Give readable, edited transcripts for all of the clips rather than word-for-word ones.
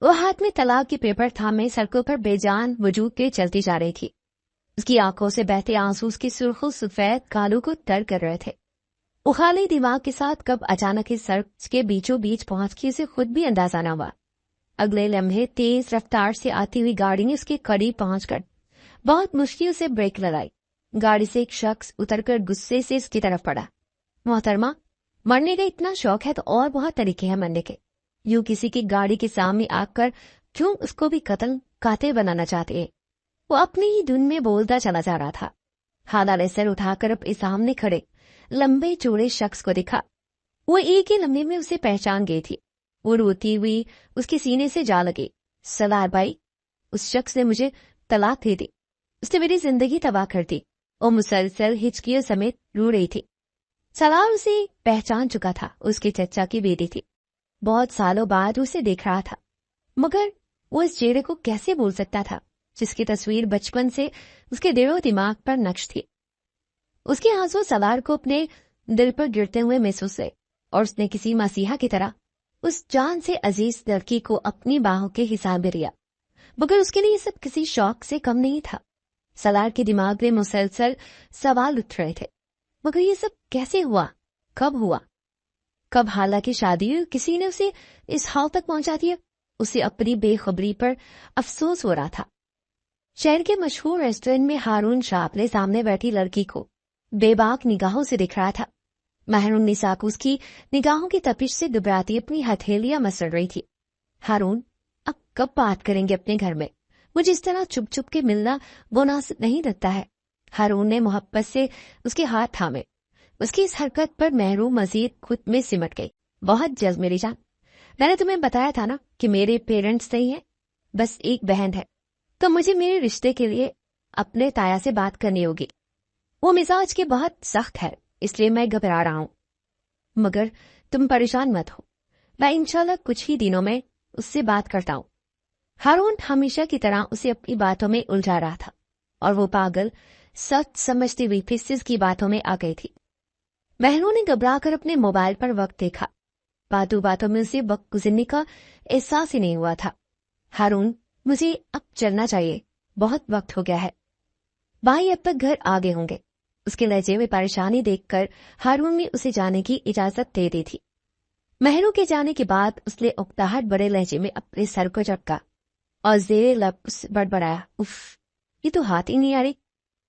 वो हाथ में तलाक के पेपर थामे सड़कों पर बेजान वजूद के चलती जा रही थी। उसकी आंखों से बहते आंसू उसके सुर्खों सफेद कालों को तर कर रहे थे। वो खाली दिमाग के साथ कब अचानक इस सड़क के बीचों बीच पहुंच के उसे खुद भी अंदाजा न हुआ। अगले लम्हे तेज रफ्तार से आती हुई गाड़ी ने उसके करीब पहुंचकर बहुत मुश्किल से ब्रेक लगाई। गाड़ी से एक शख्स उतरकर गुस्से से उसकी तरफ पड़ा। मोहतरमा, मरने का इतना शौक है तो और बहुत तरीके हैं मरने के। यूं किसी की गाड़ी के सामने आकर क्यों उसको भी कत्ल कातिल बनाना चाहते हैं? वो अपनी ही धुन में बोलता चला जा रहा था। हाला ने सर उठाकर अपने सामने खड़े लंबे चौड़े शख्स को देखा। वो एक ही लम्हे में उसे पहचान गई थी। वो रोती हुई उसके सीने से जा लगी। सलार भाई, उस शख्स ने मुझे तलाक दे दी। उसने मेरी जिंदगी तबाह कर दी। वो मुसलसल हिचकियों समेत रो रही थी। सलार उसे पहचान चुका था। उसके चचा की बेटी थी। बहुत सालों बाद उसे देख रहा था, मगर वो इस चेहरे को कैसे भूल सकता था जिसकी तस्वीर बचपन से उसके दिलो दिमाग पर नक्श थी। उसके आंसू सलार को अपने दिल पर गिरते हुए महसूस हुए और उसने किसी मसीहा की तरह उस जान से अजीज लड़की को अपनी बाहों के हिसाब में लिया। मगर उसके लिए सब किसी शौक से कम नहीं था। सलार के दिमाग में मुसलसल सवाल उठ रहे थे, मगर ये सब कैसे हुआ, कब हुआ, कब हालांकि शादी हुई किसी ने उसे इस हाल तक पहुंचा दिया। उसे अपनी बेखबरी पर अफसोस हो रहा था। शहर के मशहूर रेस्टोरेंट में हारून शाह अपने सामने बैठी लड़की को बेबाक निगाहों से दिख रहा था। महरून निसाक उसकी निगाहों की तपिश से दुबराती अपनी हथेलियां मसल रही थी। हारून, अब कब बात करेंगे अपने घर में? मुझे इस तरह चुप चुप के मिलना मुनासिब नहीं लगता है। हारून ने मोहब्बत से उसके हाथ थामे। उसकी इस हरकत पर महरून मजीद खुद में सिमट गई। बहुत जल्द मेरी जान, मैंने तुम्हें बताया था ना कि मेरे पेरेंट्स नहीं है, बस एक बहन है, तो मुझे मेरे रिश्ते के लिए अपने ताया से बात करनी होगी। वो मिजाज के बहुत सख्त है, इसलिए मैं घबरा रहा हूं। मगर तुम परेशान मत हो, मैं इंशाल्लाह कुछ ही दिनों में उससे बात करता हूं। हारून हमेशा की तरह उसे अपनी बातों में उलझा रहा था और वो पागल सच समझती हुई फिर की बातों में आ गई थी। महरून ने घबरा कर अपने मोबाइल पर वक्त देखा। बातों बातों में उसे वक्त गुजरने का एहसास ही नहीं हुआ था। हारून, मुझे अब चलना चाहिए, बहुत वक्त हो गया है। भाई अब तक घर आ गए होंगे। उसके लहजे में परेशानी देखकर हारून ने उसे जाने की इजाजत दे दी थी। महरू के जाने के बाद उसने उकताहट बड़े लहजे में अपने सर को झटका और जेरे लब बड़बड़ाया, उफ, ये तो हाथ ही नहीं आ रही।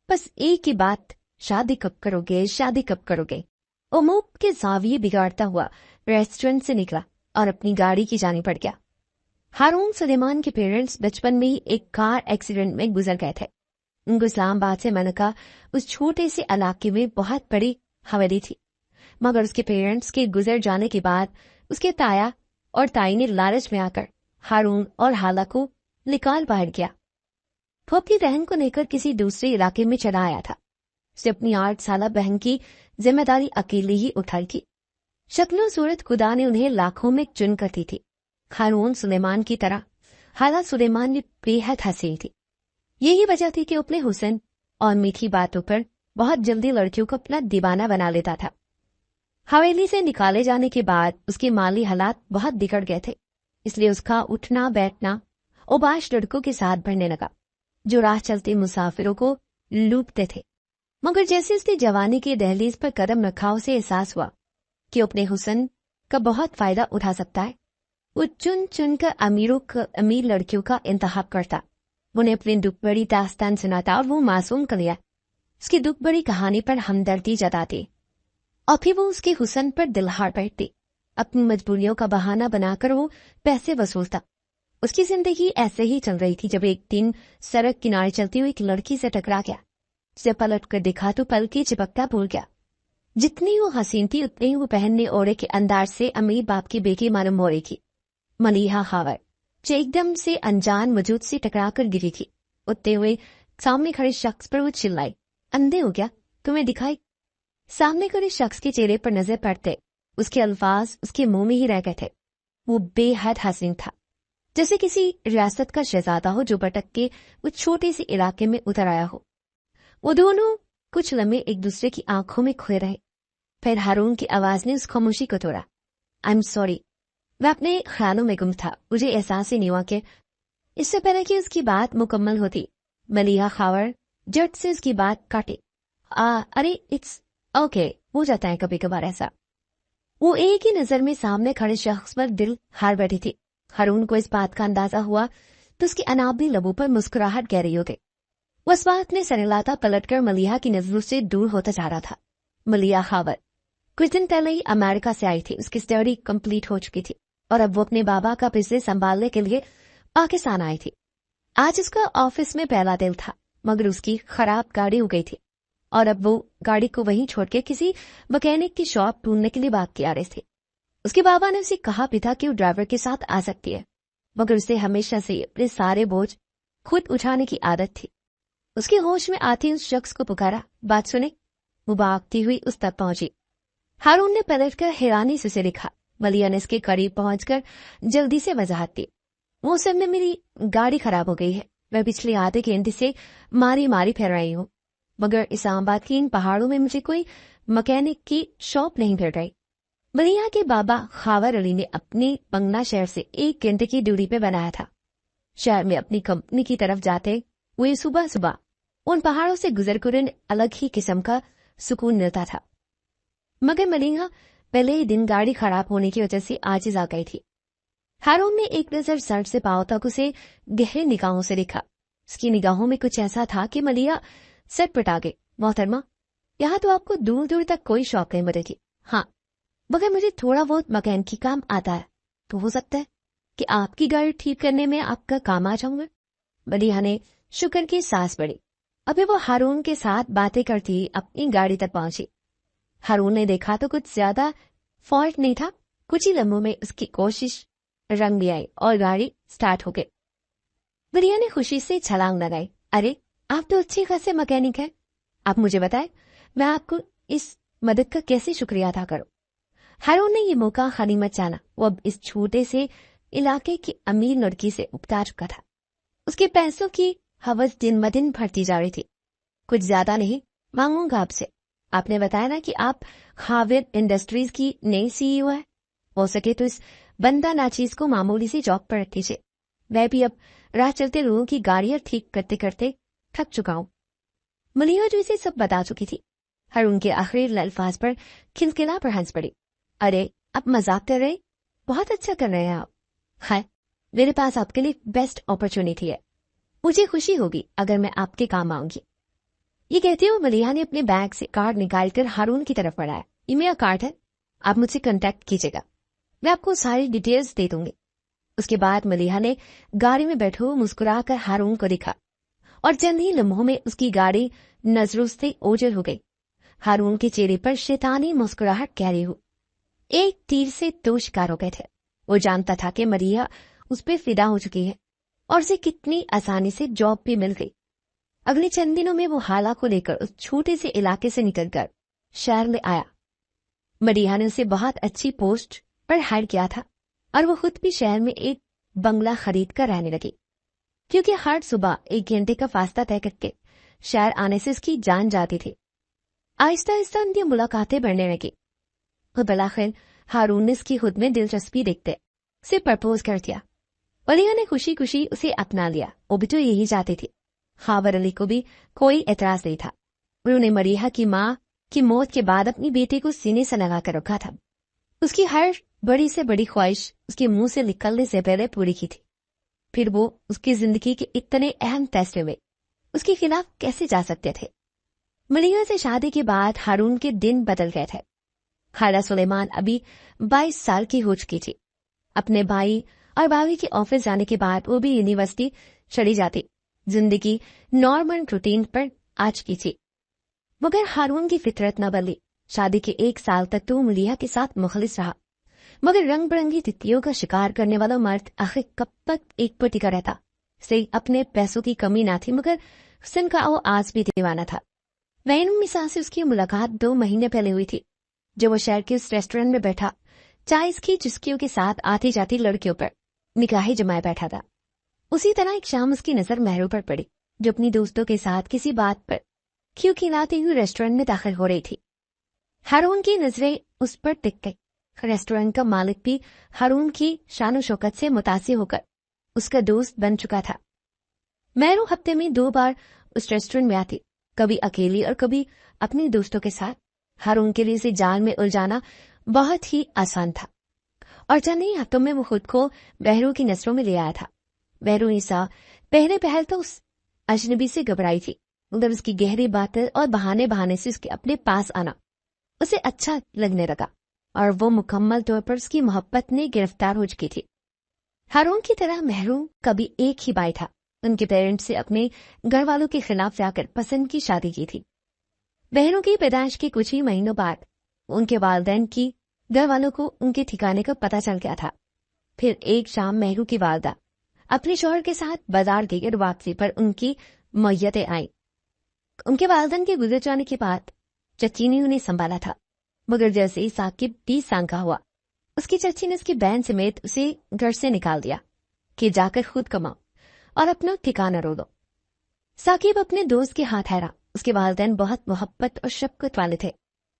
बस एक ही बात, शादी कब करोगे, शादी कब करोगे? वो मुंह के जाविये बिगाड़ता हुआ रेस्टोरेंट से निकला और अपनी गाड़ी की जानी पड़ गया। हारून सुलेमान के पेरेंट्स बचपन में ही एक कार एक्सीडेंट में गुजर गए थे। उनको इस्लामाबाद से मनका उस छोटे से इलाके में बहुत बड़ी हवेली थी, मगर उसके पेरेंट्स के गुजर जाने के बाद उसके ताया और ताई ने लालच में आकर हारून और हाला को निकाल बाहर किया। वो अपनी बहन को लेकर किसी दूसरे इलाके में चला आया था। उसे अपनी 8 साल बहन की जिम्मेदारी अकेली ही उठाई थी। शक्लो सूरत खुदा ने उन्हें लाखों में चुन कर दी थी। हारून सुलेमान की तरह हाला सुलेमान में बेहद हसीन थी। यही वजह थी कि अपने हुस्न और मीठी बातों पर बहुत जल्दी लड़कियों को अपना दीवाना बना लेता था। हवेली से निकाले जाने के बाद उसके माली हालात बहुत बिगड़ गए थे, इसलिए उसका उठना बैठना ओबाश लड़कों के साथ बढ़ने लगा जो राह चलते मुसाफिरों को लूटते थे। मगर जैसे उसने जवानी की दहलीज पर कदम रखा, उसे एहसास हुआ कि अपने हुस्न का बहुत फायदा उठा सकता है। वो चुन चुन कर अमीर लड़कियों का इंतखाब करता, उन्हें अपनी दुख भरी दास्तान सुनाता और वो मासूम कलिया उसकी दुख भरी कहानी पर हमदर्दी जताती और फिर वो उसके हुस्न पर दिलहार बैठती। अपनी मजबूरियों का बहाना बनाकर वो पैसे वसूलता। उसकी जिंदगी ऐसे ही चल रही थी जब एक दिन सड़क किनारे चलती हुई एक लड़की से टकरा गया। उसे पलट कर देखा तो पल की चिपकता भूल गया। जितनी वो हसीन थी उतनी ही वो पहनने ओढ़े के अंदाज से अमीर बाप की बेटी मालूम हो रही थी। मलिहा खावर जो एकदम से अनजान वजूद से टकरा कर गिरी थी। उठते हुए सामने खड़े शख्स पर वो चिल्लाई, अंधे हो गया, तुम्हें दिखाई? सामने खड़े शख्स के चेहरे पर नजर पड़ते उसके अल्फाज उसके मुंह में ही रह गए थे। वो बेहद हसीन था, जैसे किसी रियासत का शहजादा हो जो भटक के वो छोटे से इलाके में उतर आया हो। वो दोनों कुछ लम्हे एक दूसरे की आंखों में खोए रहे। फिर हारून की आवाज ने उस खामोशी को तोड़ा। आई एम सॉरी, वह अपने ख्यालों में गुम था। मुझे एहसास ही नहीं हुआ कि इससे पहले कि उसकी बात मुकम्मल होती, मलिहा खावर झट से उसकी बात काटी। अरे इट्स ओके, हो जाता है कभी कभार ऐसा। वो एक ही नजर में सामने खड़े शख्स पर दिल हार बैठी थी। हारून को इस बात का अंदाजा हुआ तो उसकी अनाबी लबों पर मुस्कुराहट गहरी हो गई। वो इस बात में सनलाता पलटकर मलिहा की नजरों से दूर होता जा रहा था। मलिहा खावर कुछ दिन पहले ही अमेरिका से आई थी। उसकी स्टडी कंप्लीट हो चुकी थी और अब वो अपने बाबा का बिजनेस संभालने के लिए पाकिस्तान आई थी। आज उसका ऑफिस में पहला दिन था, मगर उसकी खराब गाड़ी हो गई थी और अब वो गाड़ी को वहीं छोड़ के किसी मैकेनिक की शॉप ढूंढने के लिए भाग के आ रही थी। उसके बाबा ने उसे कहा भी था कि वो ड्राइवर के साथ आ सकती है, मगर उसे हमेशा से अपने सारे बोझ खुद उठाने की आदत थी। उसके होश में आते उस शख्स को पुकारा, बात सुने। वो भागती हुई उस तक पहुंची। हारून ने पलटकर हैरानी से उसे देखा। मलिया ने इसके करीब पहुंचकर जल्दी से वजाहत दी, वो सब में मेरी गाड़ी खराब हो गई है। मैं पिछले आधे घंटे से मारी मारी फिर रही हूँ, मगर इस्लामाबाद की इन पहाड़ों में मुझे कोई मैकेनिक की शॉप नहीं मिल रही। मलिया के बाबा खावर अली ने अपनी बंगला शहर से 1 घंटे की दूरी पे बनाया था। शहर में अपनी कंपनी की तरफ जाते हुए सुबह सुबह उन पहाड़ों से गुजर कर उन्हें अलग ही किस्म का सुकून मिलता था। मगर मलिया पहले ही दिन गाड़ी खराब होने की वजह से आजिज आ गई थी। हारून ने एक नजर सर से पांव तक उसे गहरे निगाहों से देखा। उसकी निगाहों में कुछ ऐसा था कि मलिया सटपटा गई। मोहतरमा, यहाँ तो आपको दूर दूर तक कोई शौक नहीं मिलेगी। हाँ, मगर मुझे थोड़ा बहुत मैकेनिकी काम आता है, तो हो सकता है कि आपकी गाड़ी ठीक करने में आपका काम आ जाऊंगा। मलिया ने शुक्र की सांस पड़ी। अभी वो हारून के साथ बातें करती अपनी गाड़ी तक पहुंची। हारून ने देखा तो कुछ ज्यादा फॉल्ट नहीं था। कुछ ही लम्हों में उसकी कोशिश रंग भी आई और गाड़ी स्टार्ट हो गई। मलिया ने खुशी से छलांग लगाई। अरे, आप तो अच्छे खासे मैकेनिक हैं। आप मुझे बताएं, मैं आपको इस मदद का कैसे शुक्रिया अदा करूं। हारून ने ये मौका खाली मत जाना। वो अब इस छोटे से इलाके की अमीर लड़की से उपटा चुका था। उसके पैसों की हवस दिन ब दिन बढ़ती जा रही थी। कुछ ज्यादा नहीं मांगूंगा आपसे। आपने बताया ना कि आप खाविर इंडस्ट्रीज की नई सीईओ है। हो सके तो इस बंदा नाचीज को मामूली सी जॉब पर रख दीजिए। मैं भी अब राह चलते लोगों की गाड़ियां ठीक करते करते थक चुका हूं। मलिया जो इसे सब बता चुकी थी, हारून के आखिरी अल्फाज पर खिलखिला पर हंस पड़ी। अरे, आप मजाक कर रहे? बहुत अच्छा कर रहे हैं आप। है, मेरे पास आपके लिए बेस्ट अपॉर्चुनिटी है। मुझे खुशी होगी अगर मैं आपके काम आऊंगी। ये कहते हुए मलिया ने अपने बैग से कार्ड निकालकर हारून की तरफ बढ़ाया। ये मेरा कार्ड है, आप मुझसे कांटेक्ट कीजिएगा, मैं आपको सारी डिटेल्स दे दूंगी। उसके बाद मलिया ने गाड़ी में बैठे हुए मुस्कुराकर हारून को देखा और चंद ही लम्हों में उसकी गाड़ी नजरों से ओझल हो गई। हारून के चेहरे पर शैतानी मुस्कुराहट गहरी हुई। एक तीर से 2 शिकार हो गए थे। वो जानता था कि मलिया उस पर फिदा हो चुकी है और उसे कितनी आसानी से जॉब भी मिल गई। अगले चंद दिनों में वो हाला को लेकर उस छोटे से इलाके से निकलकर शहर में आया। मलिया ने उसे बहुत अच्छी पोस्ट पर हायर किया था और वो खुद भी शहर में एक बंगला खरीद कर रहने लगी, क्योंकि हर सुबह 1 घंटे का फासला तय करके शहर आने से उसकी जान जाती थी। आहिस्ता आहिस्ता उनकी मुलाकातें बढ़ने लगी। और बिलाखिर हारून ने उसकी खुद में दिलचस्पी देखते उसे प्रपोज कर दिया। मलिया ने खुशी खुशी उसे अपना लिया। वो भी तो यही चाहती थी। खावर अली को भी कोई एतराज नहीं था। उन्होंने मलिया की माँ की मौत के बाद अपनी बेटी को सीने से लगा कर रखा था। उसकी हर बड़ी से बड़ी ख्वाहिश उसके मुंह से निकलने से पहले पूरी की थी। फिर वो उसकी जिंदगी के इतने अहम फैसले में उसके खिलाफ कैसे जा सकते थे। मलिया से शादी के बाद हारून के दिन बदल गए थे। खाला सुलेमान अभी 22 साल की हो चुकी थी। अपने भाई और भाभी के ऑफिस जाने के बाद वो भी यूनिवर्सिटी चली जाती। जिंदगी नॉर्मल रूटीन पर आ चुकी थी। मगर हारून की फितरत न बदली। शादी के 1 साल तक तो मलिया के साथ मुखलिस रहा, मगर रंग बिरंगी तितलियों का शिकार करने वाला मर्द आखिर कब तक एक पर टिका रहता। से अपने पैसों की कमी ना थी, मगर हुस्न का वो आज भी दीवाना था। वैन मिसा से उसकी मुलाकात 2 महीने पहले हुई थी, जब वो शहर के उस रेस्टोरेंट में बैठा चाय की चुस्कियों के साथ आती जाती लड़कियों पर निगाहें जमाए बैठा था। उसी तरह एक शाम उसकी नजर महरू पर पड़ी, जो अपनी दोस्तों के साथ किसी बात पर खिलखिलाती हुई रेस्टोरेंट में दाखिल हो रही थी। हारून की नजरें उस पर टिक गई। रेस्टोरेंट का मालिक भी हारून की शान शौकत से मुतासिर होकर उसका दोस्त बन चुका था। महरू हफ्ते में 2 बार उस रेस्टोरेंट में आती, कभी अकेली और कभी अपने दोस्तों के साथ। हारून के लिए इसे जाल में उलझाना बहुत ही आसान था और चंद ही हफ्तों में वो खुद को बहरू की नजरों में ले आया था। बहरू ईसा पहले पहल तो उस अजनबी से घबराई थी, मगर उसकी गहरी बातें और बहाने बहाने से उसके अपने पास आना उसे अच्छा लगने लगा और वो मुकम्मल तौर पर उसकी मोहब्बत में गिरफ्तार हो चुकी थी। हारून की तरह महरू का भी एक ही भाई था। उनके पेरेंट्स से अपने घर वालों के खिलाफ जाकर पसंद की शादी की थी। बहनों की पैदाइश के कुछ ही महीनों बाद उनके वालिदैन की घर वालों को उनके ठिकाने का पता चल गया था। फिर एक शाम महरू की वालदा अपने शौहर के साथ बाजार गई और वापसी पर उनकी मैयतें आई। उनके वालिदैन के गुजर जाने के बाद चची ने उन्हें संभाला था, मगर जैसे ही साकिब 20 साल का हुआ, उसकी चची ने उसकी बहन समेत उसे घर से निकाल दिया कि जाकर खुद कमाओ और अपना ठिकाना रो दो। साकिब अपने दोस्त के हाथ हैरा। उसके वालिदैन बहुत मोहब्बत और शफकत वाले थे।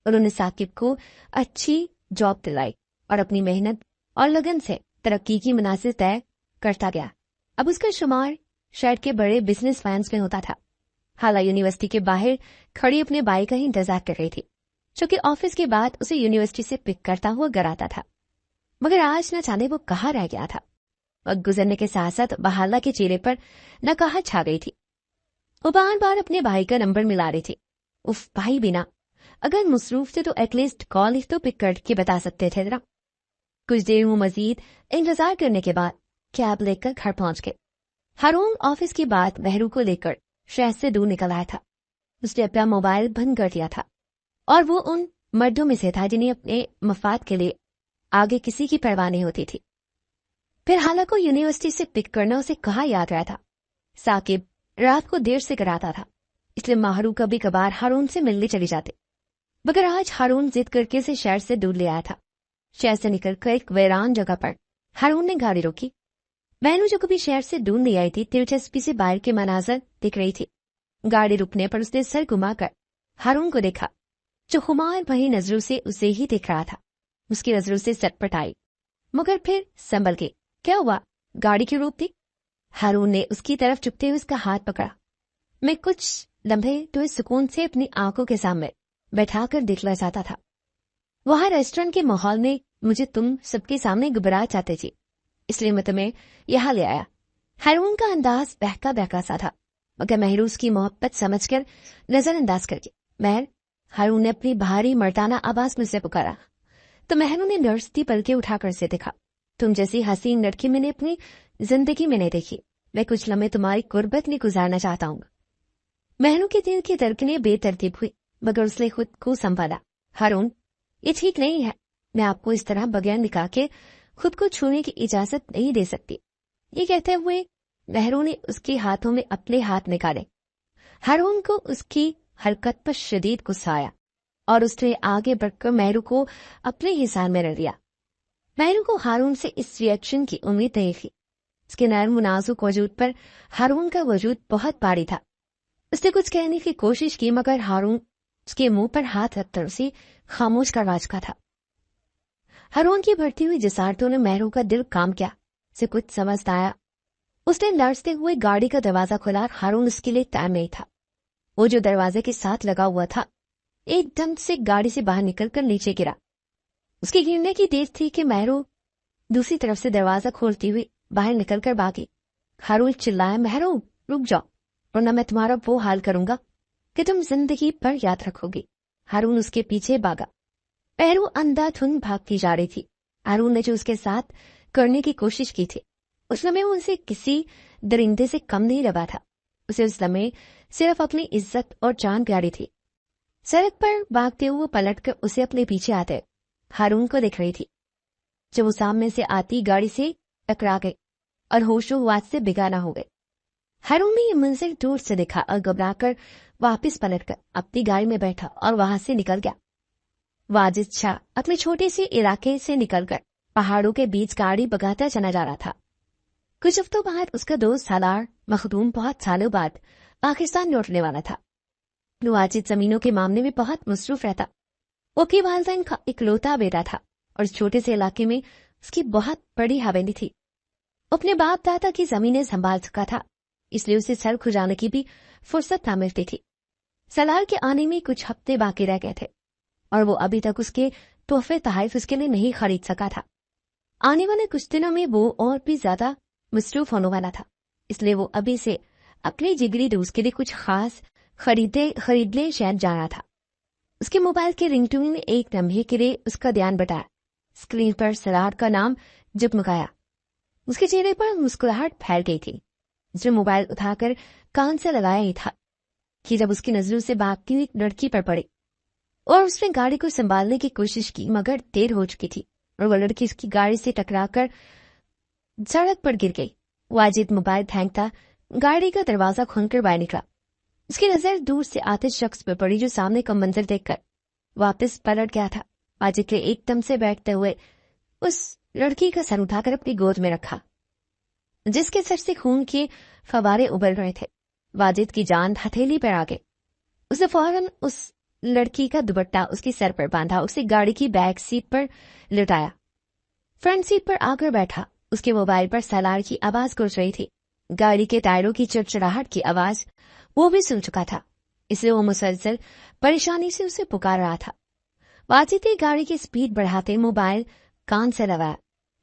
उन्होंने साकिब को अच्छी जॉब दिलाई और अपनी मेहनत और लगन से तरक्की की मुनासिब तय करता गया। अब उसका शुमार शहर के बड़े बिजनेस मैन्स में होता था। हाला यूनिवर्सिटी के बाहर खड़ी अपने बाइक का ही इंतजार कर रही थी, जो कि ऑफिस के बाद उसे यूनिवर्सिटी से पिक करता हुआ घर आता था। मगर आज न जाने वो कहाँ रह गया था। वक्त गुजरने के साथ साथ बहाला के चेहरे पर नकाहत छा गई थी। वो बार बार अपने भाई का नंबर मिला रही थी। उफ, भाई बिना अगर मसरूफ थे तो एटलीस्ट कॉल ही तो पिक करके बता सकते थे जरा। कुछ देर वो मजीद इंतजार करने के बाद कैब लेकर घर पहुंच गए। हारून ऑफिस की बात बहरू को लेकर शहर से दूर निकल आया था। उसने अपना मोबाइल बंद कर दिया था और वो उन मर्दों में से था जिन्हें अपने मफाद के लिए आगे किसी की परवाह नहीं होती थी। फिर हाला को यूनिवर्सिटी से पिक करना उसे कहाँ याद रहा था। साकिब रात को देर से कराता था, इसलिए महरू कभी कभार हारून से मिलने चली जाते। मगर आज हारून जिद करके उसे शहर से दूर ले आया था। शहर से निकलकर एक वीरान जगह पर हारून ने गाड़ी रोकी। बहनों जो कभी शहर से दूर नहीं आई थी, दिलचस्पी से बाहर के मनाजर दिख रही थी। गाड़ी रुकने पर उसने सर घुमाकर हारून को देखा, जो खुमार भरी नजरों से उसे ही देख रहा था। उसकी नजरों से चटपट आई, मगर फिर संभल के क्या हुआ, गाड़ी क्यों रोक दी? हारून ने उसकी तरफ चुपते हुए उसका हाथ पकड़ा। मैं कुछ लम्हे तो इस सुकून से अपनी आंखों के सामने बैठाकर दिखला चाहता था। वहां रेस्टोरेंट के माहौल में मुझे तुम सबके सामने घबरा चाहते थी, इसलिए मैं तुम्हें यहाँ ले आया। हारून का अंदाज बहका बहका सा था, मगर महरू उसकी मोहब्बत समझकर नजरअंदाज करके महर, हारून ने अपनी भारी मर्दाना आवाज मुझसे पुकारा। तो महरू ने लड़ती पलके उठाकर से देखा। तुम जैसी हसीन लड़की मैंने अपनी जिंदगी में नहीं देखी। मैं कुछ लम्हे तुम्हारी कुर्बत में गुजारना चाहता हूँ। महरू के दिल की धड़कनें बेतरतीब हुई, मगर उसने खुद को संभाला। हारून, ये ठीक नहीं है। मैं आपको इस तरह बगैर निकाह के खुद को छूने की इजाजत नहीं दे सकती। ये कहते हुए महरू ने उसके हाथों में अपने हाथ निकाले। हारून को उसकी हरकत पर शदीद गुस्सा आया और उसने आगे बढ़कर महरू को अपने हिसार में रख लिया। महरू को हारून से इस रिएक्शन की उम्मीद नहीं थी। उसके नरम नाजुक वजूद पर हारून का वजूद बहुत भारी था। उसने कुछ कहने की कोशिश की, मगर हारून उसके मुंह पर हाथ रखकर उसे खामोश करवा चुका था। हारून की बढ़ती हुई जसारतों ने महरू का दिल काम किया। उसे कुछ समझ आया। उसने लड़ते हुए गाड़ी का दरवाजा खोला। हारून उसके लिए तैयार नहीं था। वो जो दरवाजे के साथ लगा हुआ था, एकदम से गाड़ी से बाहर निकलकर नीचे गिरा। उसके गिरने की देर थी कि महरू दूसरी तरफ से दरवाजा खोलती हुई बाहर निकलकर भागी। हारून चिल्लाया, महरू रुक जाओ, वरना मैं तुम्हारा वो हाल करूंगा कि तुम जिंदगी पर याद रखोगी। हारून उसके पीछे भागा। महरू अंधाधुंध भागती जा रही थी। हारून ने जो उसके साथ करने की कोशिश की थी, उस लम्हे उसे किसी दरिंदे से कम नहीं लगा था। उसे उस लम्हे सिर्फ अपनी इज्जत और जान प्यारी थी। सड़क पर भागते हुए पलटकर उसे अपने पीछे आते हारून को देख रही थी। जब वो सामने से आती गाड़ी से टकरा गई और होशो हवास से बेगाना हो गए। हारून ने ये मंजर दूर से देखा और घबराकर वापस पलटकर अपनी गाड़ी में बैठा और वहां से निकल गया। वाजिद शाह अपने छोटे से इलाके से निकलकर पहाड़ों के बीच गाड़ी भगाता चला जा रहा था। कुछ हफ्तों बाद उसका दोस्त सालार मखदूम बहुत सालों बाद पाकिस्तान लौटने वाला था। वाजिद जमीनों के मामले में बहुत मसरूफ रहता। वो के वालिदैन का इकलौता बेटा था और इस छोटे से इलाके में उसकी बहुत बड़ी हवेली थी। अपने बाप दादा की जमीनें संभाल चुका था, इसलिए उसे सर खुजाने की भी फुर्सत न मिलती थी। सलार के आने में कुछ हफ्ते बाकी रह गए थे और वो अभी तक उसके तोहफे तोहफे उसके लिए नहीं खरीद सका था। आने वाले कुछ दिनों में वो और भी ज्यादा मसरूफ होने वाला था, इसलिए वो अभी से अपने जिगरी दोस्त के लिए कुछ खास खरीदने शायद जा रहा था। उसके मोबाइल के रिंगटोन ने एक लम्हे के लिए उसका ध्यान बटाया। स्क्रीन पर सलार का नाम जगमगाया। उसके चेहरे पर मुस्कुराहट फैल गई थी। उसने मोबाइल उठाकर कान से लगाया ही था कि जब उसकी नजरों से बाकी एक लड़की पर पड़ी और उसने गाड़ी को संभालने की कोशिश की, मगर देर हो चुकी थी और वह लड़की उसकी गाड़ी से टकराकर सड़क पर गिर गई। वाजिद मोबाइल फेंकता गाड़ी का दरवाजा खोलकर बाहर निकला। उसकी नजर दूर से आते शख्स पर पड़ी जो सामने का मंजर देखकर वापस पलट गया था। वाजिद के एकदम से बैठते हुए उस लड़की का सर उठाकर अपनी गोद में रखा, जिसके सर से खून के फवारे उबल रहे थे। वाजिद की जान हथेली पर आ गई। उसने फौरन उस लड़की का दुपट्टा उसके सर पर बांधा, उसे गाड़ी की बैक सीट पर लुटाया, फ्रंट सीट पर आकर बैठा। उसके मोबाइल पर सलार की आवाज गूंज रही थी। गाड़ी के टायरों की चिड़चिड़ाहट की आवाज वो भी सुन चुका था, इसलिए वो मुसलसल परेशानी से उसे पुकार रहा था। वाजिद ने गाड़ी की स्पीड बढ़ाते मोबाइल कान से लगाया।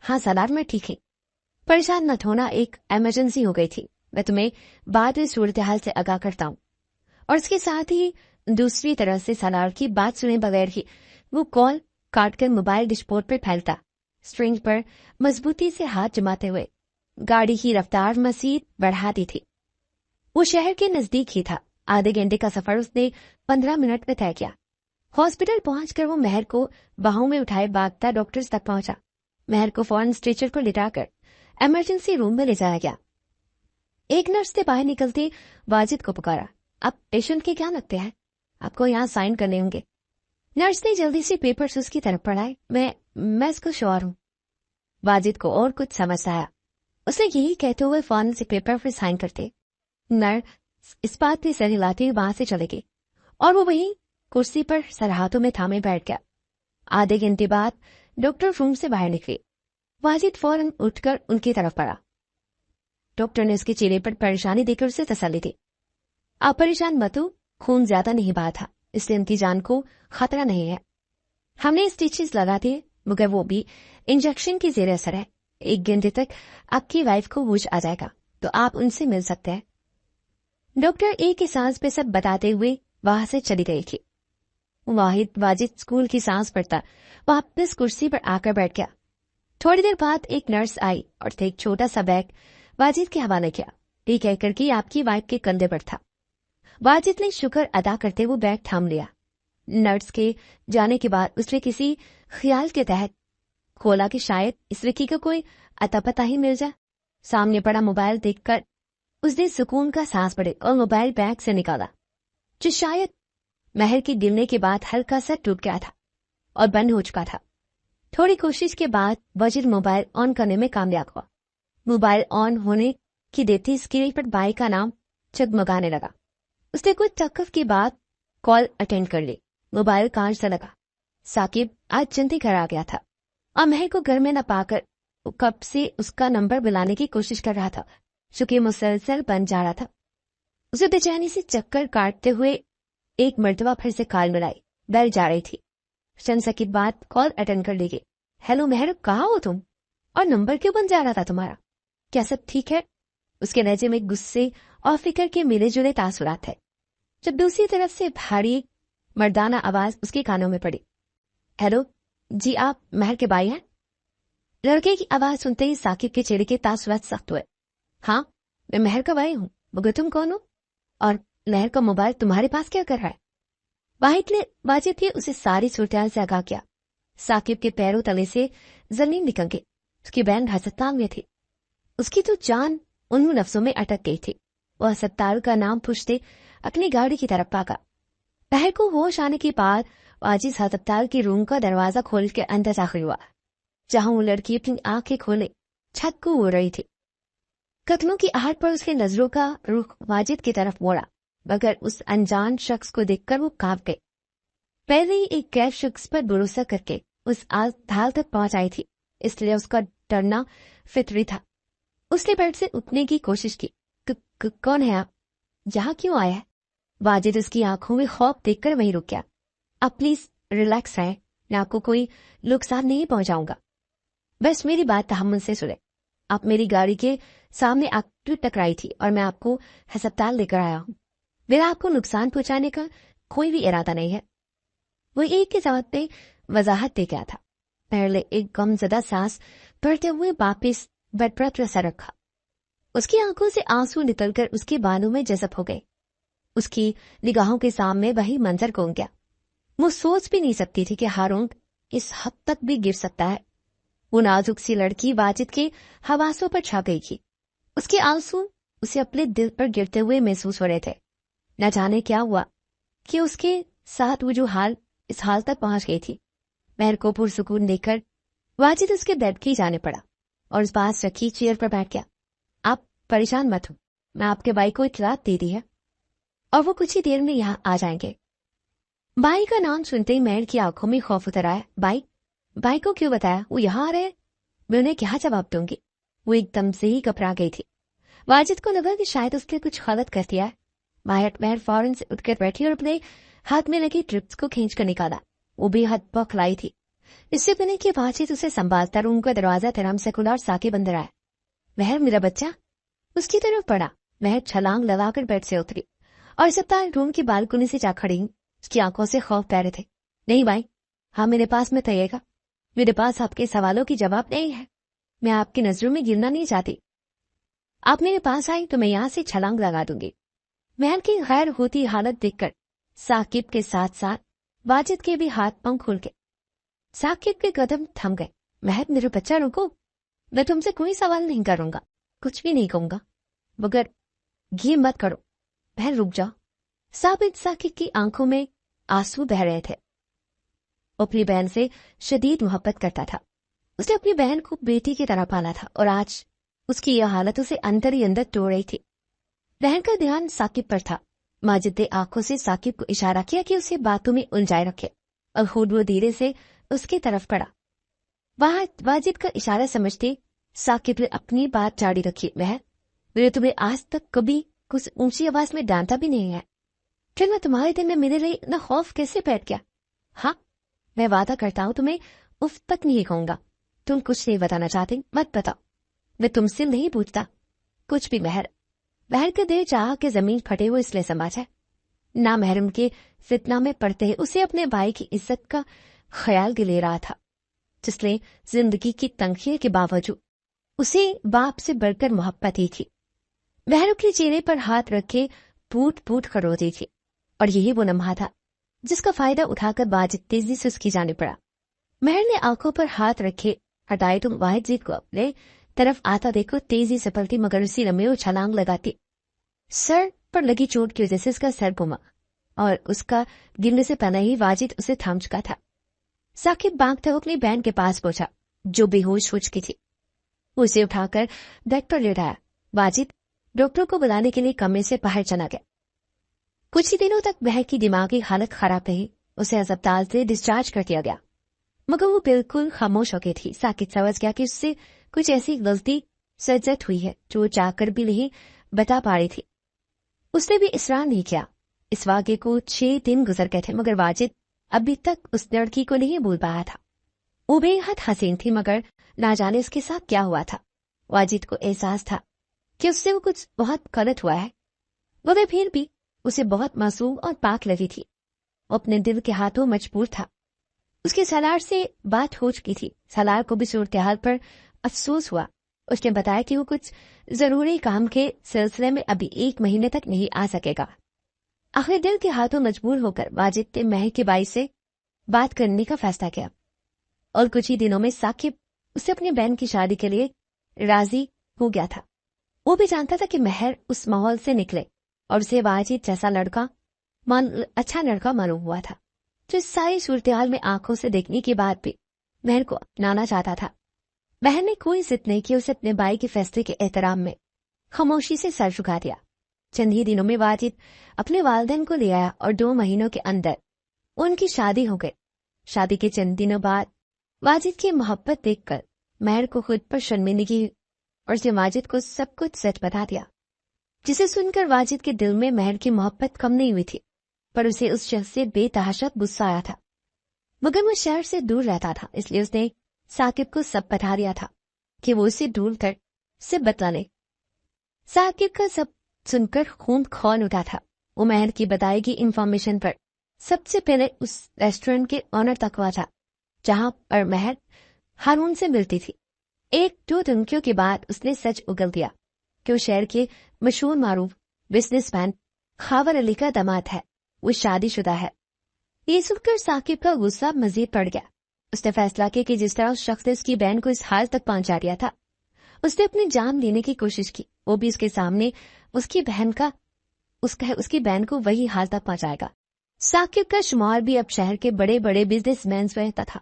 हाँ सलार, मैं ठीक है, परेशान मत होना, एक इमरजेंसी हो गई थी। मैं तुम्हें बाद में सूरत हाल से आगाह करता हूँ। और इसके साथ ही दूसरी तरह से सलार की बात सुने बगैर ही वो कॉल काटकर मोबाइल डिशबोर्ड पर फैलता, स्ट्रिंग पर मजबूती से हाथ जमाते हुए गाड़ी की रफ्तार मजीद बढ़ा दी थी। वो शहर के नजदीक ही था। आधे घंटे का सफर उसने 15 मिनट में तय किया। हॉस्पिटल पहुंचकर वो महर को बाहों में उठाए भागता डॉक्टर्स तक पहुंचा। महर को फौरन स्ट्रेचर पर लिटाकर इमरजेंसी रूम में ले जाया गया। एक नर्स से बाहर निकलते वाजिद को पुकारा। आप पेशेंट के क्या लगते हैं? आपको यहाँ साइन करने होंगे। नर्स ने जल्दी से पेपर्स उसकी तरफ पढ़ाए। मैं इसको श्योर हूँ। वाजिद को और कुछ समझ आया। उसने यही कहते हुए फौरन से पेपर पर साइन करते नर्स इस बात पे सर हिलाते हुए वहां से चले गई और वो वहीं कुर्सी पर सर हाथों में थामे बैठ गया। आधे घंटे बाद डॉक्टर रूम से बाहर निकले। वाजिद फौरन उठकर उनकी तरफ बढ़ा। डॉक्टर ने उसके चेहरे पर परेशानी देखकर उसे तसल्ली दी। आप परेशान मत हो, खून ज्यादा नहीं बहा था, इसलिए उनकी जान को खतरा नहीं है। हमने स्टिचेस लगा दिए, मगर वो भी इंजेक्शन की जेर असर है। 1 घंटे तक आपकी वाइफ को होश आ जाएगा, तो आप उनसे मिल सकते हैं। डॉक्टर एक ही सांस पे सब बताते हुए वहां से चली गई थी। वाजिद स्कूल की सांस पड़ता वापस कुर्सी पर आकर बैठ गया। थोड़ी देर बाद एक नर्स आई और एक छोटा सा बैग वाजिद के हवाले किया। ये कहकर कि आपकी वाइफ के कंधे पर था। वाजिद ने शुक्र अदा करते वो बैग थाम लिया। नर्स के जाने के बाद उसने किसी ख्याल के तहत खोला कि शायद इस लड़की का कोई अता पता ही मिल जाए। सामने पड़ा मोबाइल देखकर उसने सुकून का सांस पड़े और मोबाइल बैग से निकाला, जो शायद महर की गिरने के बाद हल्का सा टूट गया था और बंद हो चुका था। थोड़ी कोशिश के बाद वाजिद मोबाइल ऑन करने में कामयाब हुआ। मोबाइल ऑन होने की देती स्क्रीन पर बाई का नाम जगमगाने लगा। उसने कुछ तकफ के बाद कॉल अटेंड कर ली। मोबाइल कान से लगा। साकिब आज जल्दी घर आ गया था और महर को घर में न पाकर कब से उसका नंबर बुलाने की कोशिश कर रहा था, जो कि मुसलसल बन जा रहा था। उसे बेचैनी से चक्कर काटते हुए एक मर्तबा फिर से कॉल मिलाई। बेल जा रही थी। चंद सेकंड बाद कॉल अटेंड कर ली गई। हेलो महर, कहाँ हो तुम? और नंबर क्यों बन जा रहा था तुम्हारा? क्या सब ठीक है? उसके लहजे में गुस्से और फिक्र के मिले जुले तासुरात थे, जब दूसरी तरफ से भारी मर्दाना आवाज उसके कानों में पड़ी। हेलो जी, आप महर के भाई हैं? लड़के की आवाज सुनते ही साकिब के चेहरे के तासुरात सख्त हुए। हाँ, मैं महर का भाई हूँ, मगर तुम कौन हो? और महर का मोबाइल तुम्हारे पास क्या कर रहा है? वाजिद ने उसे सारी सूरत से आगाह किया। साकिब के पैरों तले से जमीन निकल गई। उसकी बहन हस्पताल में थी। उसकी तो जान उन लफ्जों में अटक गई थी। वह अस्पताल का नाम पूछते अपनी गाड़ी की तरफ भागा। महर को होश आने के बाद वाजिद अस्पताल के रूम का दरवाजा खोल के अंदर दाखिल हुआ, जहां वो लड़की अपनी आंखें खोले छत को उड़ रही थी। कदमों की आहट पर उसके नजरों का रुख वाजिद की तरफ मोड़ा, मगर उस अनजान शख्स को देखकर वो कांप गए। पहले ही एक गैर शख्स पर भरोसा करके उस हाल तक पहुंच आई थी, इसलिए उसका डरना फितरी था। उसने बेड से उठने की कोशिश की। कौन है आप? यहाँ क्यों आया है? वाजिद उसकी आंखों में खौफ देखकर वहीं रुक गया। आप प्लीज रिलैक्स रहें, मैं आपको कोई नुकसान नहीं पहुंचाऊंगा। बस मेरी बात तहम्मुल से सुने। आप मेरी गाड़ी के सामने आकर टकराई थी और मैं आपको अस्पताल लेकर आया हूं। मेरा आपको नुकसान पहुंचाने का कोई भी इरादा नहीं है। वो एक के जवाब में वजाहत दे गया था। पहले एक गमजदा सांस भरते हुए वापिस बेड पर रसा रखा। उसकी आंखों से आंसू निकलकर उसके बालों में जज़ब हो गए। उसकी निगाहों के सामने वही मंजर घूम गया। वो सोच भी नहीं सकती थी कि हारून इस हद तक भी गिर सकता है। वो नाजुक सी लड़की वाजिद के हवासों पर छा गई थी। उसके आंसू उसे अपने दिल पर गिरते हुए महसूस हो रहे थे। न जाने क्या हुआ कि उसके साथ वो जो इस हाल तक पहुंच गई थी। महर को पुरसुकून देकर वाजिद उसके बेड की जाने पड़ा और उस पास रखी चेयर पर बैठ गया। आप परेशान मत हो, मैं आपके भाई को इत्तलात दे दी है और वो कुछ ही देर में यहाँ आ जाएंगे। भाई का नाम सुनते ही महर की आंखों में खौफ उतर आया। भाई को क्यों बताया? वो यहाँ आ रहे हैं, मैं उन्हें क्या जवाब दूंगी? वो एकदम से ही घबरा गई थी। वाजिद को लगा कि शायद उसने कुछ गलत कर दिया है। महर फौरन से उठकर बैठी और अपने हाथ में लगी ट्रिप्स को खींच कर निकाला। वो बेहद बौखलाई थी। इससे पहले कि वाजिद उसे संभालता रूम का दरवाजा तराम से खुला और साकिब अंदर आया। महर, मेरा बच्चा। उसकी तरफ पड़ा। महर छलांग लगाकर बेड से उतरी और अस्पताल रूम की बालकनी से जा खड़ी। उसकी आंखों से खौफ बह रहे थे। नहीं भाई, हाँ मेरे पास मत आइएगा। मेरे पास आपके सवालों की जवाब नहीं है। मैं आपकी नजरों में गिरना नहीं चाहती। आप मेरे पास आई तो मैं यहाँ से छलांग लगा दूंगी। महर की गैर होती हालत देखकर साकिब के साथ साथ वाजिद के भी हाथ पांव खुल गए। साकिब के कदम थम गए। महर, मेरे बच्चा रुको, मैं तुमसे कोई सवाल नहीं करूंगा, कुछ भी नहीं कहूंगा, मगर ये मत करो। महर रुक जाओ। साकिब की आंखों में आंसू बह रहे थे। वो अपनी बहन से शदीद मोहब्बत करता था। उसने अपनी बहन को बेटी की तरह पाला था और आज उसकी यह हालत उसे अंदर ही अंदर तोड़ रही थी। बहन का ध्यान साकिब पर था। माजिद ने आंखों से साकिब को इशारा किया कि उसे बातों में उलझाए रखे और खुद वो धीरे से उसकी तरफ पड़ा। वहां वाजिद का इशारा समझते साकिब ने अपनी बात जारी रखी। मैंने तुम्हें आज तक कभी कुछ ऊंची आवाज में डांटा भी नहीं है, फिर मैं तुम्हारे दिन में मेरे लिए इतना खौफ कैसे बैठ गया? हाँ, मैं वादा करता हूं तुम्हें उफ तक नहीं कहूंगा। तुम कुछ नहीं बताना चाहते, मत बताओ। मैं तुमसे नहीं पूछता कुछ भी। महर का दिल चाह के जमीन फटे हुए इसलिए समाज है। ना महरम के फितना में पड़ते ही उसे अपने भाई की इज्जत का ख्याल ले रहा था, जिसने जिंदगी की तंखी के बावजूद उसे बाप से बढ़कर मोहब्बत ही थी। महर के चेहरे पर हाथ रखे पूट पूट कर रो रही थी और यही वो लम्हा था जिसका फायदा उठाकर वाजिद तेजी से उसकी जाने पड़ा। महर ने आंखों पर हाथ रखे हटाए तो वाजिद को अपने तरफ आता देखो तेजी से पलटी, मगर उसी लम्हे वो छलांग लगाती। सर पर लगी चोट की वजह से उसका सर घुमा और उसका गिरने से पहले ही वाजिद उसे थाम चुका था। साकिब भागते हुए अपनी बहन के पास पहुंचा जो बेहोश हो चुकी थी। उसे उठाकर बेड पर लेटाया। वाजिद डॉक्टर को बुलाने के लिए कमरे से बाहर चला गया। कुछ ही दिनों तक बहन की दिमागी हालत खराब रही। उसे अस्पताल से डिस्चार्ज कर दिया गया, मगर वो बिल्कुल खामोश हो गई थी। साकिब समझ गया कि उससे कुछ ऐसी गलती सजत हुई है जो वो चाहकर भी नहीं बता पा रही थी। उसने भी इसरार नहीं किया। इस वाक़े को 6 दिन गुजर गए थे, मगर वाजिद अभी तक उस लड़की को नहीं भूल पाया था। वो बेहद हसीन थी, मगर ना जाने उसके साथ क्या हुआ था। वाजिद को एहसास था कि उससे वो कुछ बहुत गलत हुआ है, मगर फिर भी उसे बहुत मासूम और पाक लगी थी। वो अपने दिल के हाथों मजबूर था। उसके सालार से बात हो चुकी थी। सालार को भी सूरत-ए-हाल पर अफसोस हुआ। उसने बताया कि वो कुछ जरूरी काम के सिलसिले में अभी 1 महीने तक नहीं आ सकेगा। आखिर दिल के हाथों मजबूर होकर वाजिद ने महर के भाई से बात करने का फैसला किया और कुछ ही दिनों में साकिब उसे अपनी बहन की शादी के लिए राजी हो गया था। वो भी जानता था कि महर उस माहौल से निकले और उसे वाजिद जैसा अच्छा लड़का मालूम हुआ था, जो इस सारी सूरत-ए-हाल में आंखों से देखने के बाद भी महर को अपनाना चाहता था। बहन ने कोई जिद नहीं की। उसे अपने भाई के फैसले के एहतराम में खामोशी से सर झुका दिया। चंद ही दिनों में वाजिद अपने वालिदैन को ले आया और 2 महीनों के अंदर उनकी शादी हो गई। शादी के चंद दिनों बाद वाजिद की मोहब्बत देखकर महर को खुद पर शर्मिंदगी हुई और उसने वाजिद को सब कुछ सच बता दिया, जिसे सुनकर वाजिद के दिल में महर की मोहब्बत कम नहीं हुई थी, पर उसे उस शख्स से बेतहाशा गुस्सा आया था। मगर वो शहर से दूर रहता था, इसलिए उसने साकिब को सब बता दिया था कि वो उसे ढूंढ कर से बतला ले। साकिब का सब सुनकर खून खौल उठा था। वो महर की बताई गई इंफॉर्मेशन पर सबसे पहले उस रेस्टोरेंट के ऑनर तक पहुंचा जहां पर महर हारून से मिलती थी। एक दो धमकियों के बाद उसने सच उगल दिया कि वो शहर के मशहूर मारूफ बिजनेसमैन खावर अली का दामाद है, वो शादीशुदा है। ये सुनकर साकिब का गुस्सा मजीद बढ़ गया। उसने फैसला किया कि जिस तरह उस शख्स ने उसकी बहन को इस हाल तक पहुंचा दिया था, उसने अपनी जान लेने की कोशिश की, वो भी उसके सामने उसकी बहन को वही हाल तक पहुंचाएगा। साकिब का शुमार भी अब शहर के बड़े बड़े बिजनेसमैन में रहता था,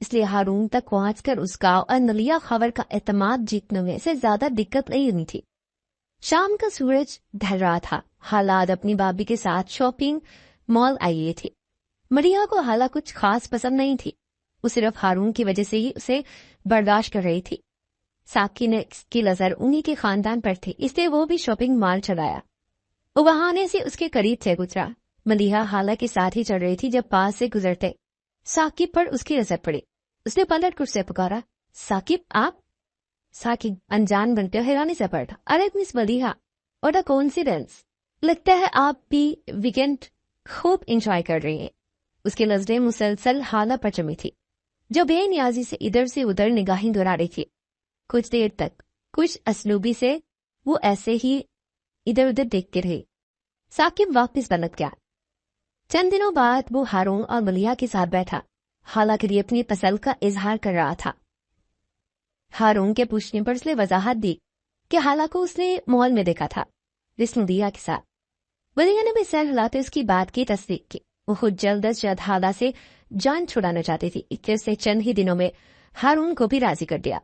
इसलिए हारून तक पहुंचकर उस गांव और नलिया खबर का एतमाद जीतने में से ज्यादा दिक्कत नहीं होनी थी। शाम का सूरज ढल रहा था। हालात अपनी भाभी के साथ शॉपिंग मॉल आई थी। मरिया को हाला कुछ खास पसंद नहीं थी, वो सिर्फ हारून की वजह से ही उसे बर्दाश्त कर रही थी। साकी ने की नजर उन्हीं के खानदान पर थी, इसलिए वो भी शॉपिंग मॉल चलाया। वो बहाने से उसके करीब से गुजरा। मलिहा हाला के साथ ही चल रही थी जब पास से गुजरते साकिब पर उसकी नजर पड़ी। उसने पलट कर उससे पुकारा, साकिब आप? साकिब अनजान बनते हैरानी से पड़ा, अरे miss Maliha, what a coincidence, लगता है आप भी वीकेंड खूब एंजॉय कर रही हैं। उसकी नजरें मुसलसल हाला पर जमी थी, जो बेनियाजी से इधर से उधर निगाहें दौड़ा रही थी। कुछ देर तक कुछ असलूबी से वो ऐसे ही इधर उधर देखते रहे। साकिब वापस पलट गया। चंद दिनों बाद वो हारून और मलिहा के साथ बैठा, हाला के लिए अपनी पसंद का इजहार कर रहा था। हारून के पूछने पर उसने वजाहत दी कि हाला को उसने मॉल में देखा था रिस्नुदिया के साथ। मलिहा ने भी सर हिलाते उसकी बात की तस्दीक की। वो खुद जल्द अज जल्द हाला से जान छुड़ाना चाहती थी, इसलिए चंद ही दिनों में हारून को भी राजी कर दिया।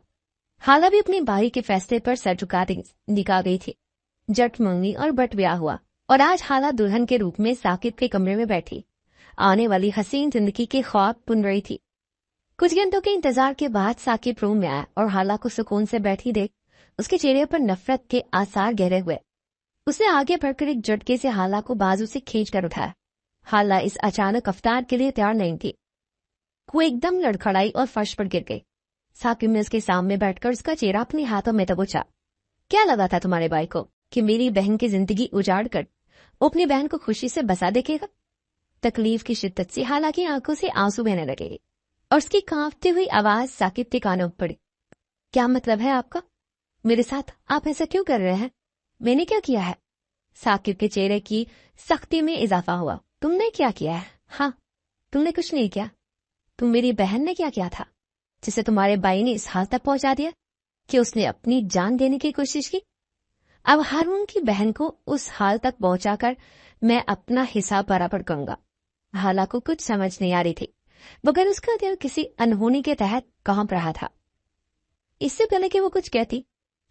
हाला भी अपने भाई के फैसले पर सर झुकाते निकाल गई थी। जट मंगनी और बट ब्याह हुआ और आज हाला दुल्हन के रूप में साकिब के कमरे में बैठी आने वाली हसीन जिंदगी के ख्वाब बुन रही थी। कुछ घंटों के इंतजार के बाद साकिब रूम में आया और हाला को सुकून से बैठी देख उसके चेहरे पर नफरत के आसार गहरे हुए। उसने आगे बढ़कर एक झटके से हाला को बाजू से खींच कर उठाया। हाला इस अचानक अवतार के लिए तैयार नहीं थी। वो एकदम लड़खड़ाई और फर्श पर गिर गई। साकिब ने उसके सामने बैठकर उसका चेहरा अपने हाथों में दबोचा। क्या लगा था तुम्हारे भाई को कि मेरी बहन की जिंदगी उजाड़ कर वो अपनी बहन को खुशी से बसा देखेगा? तकलीफ की शिद्दत से हाला की आंखों से आंसू बहने लगे और उसकी कांपती हुई आवाज साकिब के कानों में पड़ी। क्या मतलब है आपका? मेरे साथ आप ऐसा क्यों कर रहे हैं? मैंने क्या किया है? साकिब के चेहरे की सख्ती में इजाफा हुआ। तुमने क्या किया है? हाँ, तुमने कुछ नहीं किया। तुम मेरी बहन ने क्या किया था जिसे तुम्हारे भाई ने इस हाल तक पहुंचा दिया कि उसने अपनी जान देने की कोशिश की? अब हारून की बहन को उस हाल तक पहुंचाकर मैं अपना हिसाब बराबर करूंगा। हाला को कुछ समझ नहीं आ रही थी, मगर उसका दिल किसी अनहोनी के तहत कांप रहा था। इससे पहले कि वो कुछ कहती,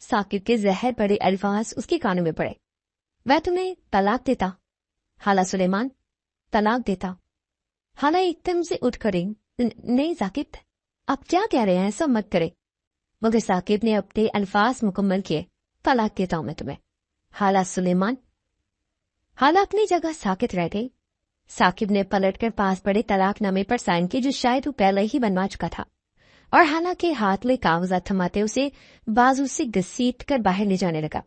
साकिब के जहर भरे अल्फाज उसके कानों में पड़े। वह तुम्हें तलाक देता हाला सुलेमान, तलाक देता। हाला एकदम से उठ खड़ी। नहीं साकिब, आप क्या कह रहे हैं? सब मत करे। मगर साकिब ने अपने अल्फाज मुकम्मल किए। तलाक देता हूं मैं तुम्हें हाला सुलेमान। हाला अपनी जगह साकित रह गई। साकिब ने पलटकर पास पड़े तलाकनामे पर साइन किए जो शायद वो पहले ही बनवा चुका था, और हाला के हाथ में कागजात थमाते उसे बाजू से घसीट कर बाहर ले जाने लगा।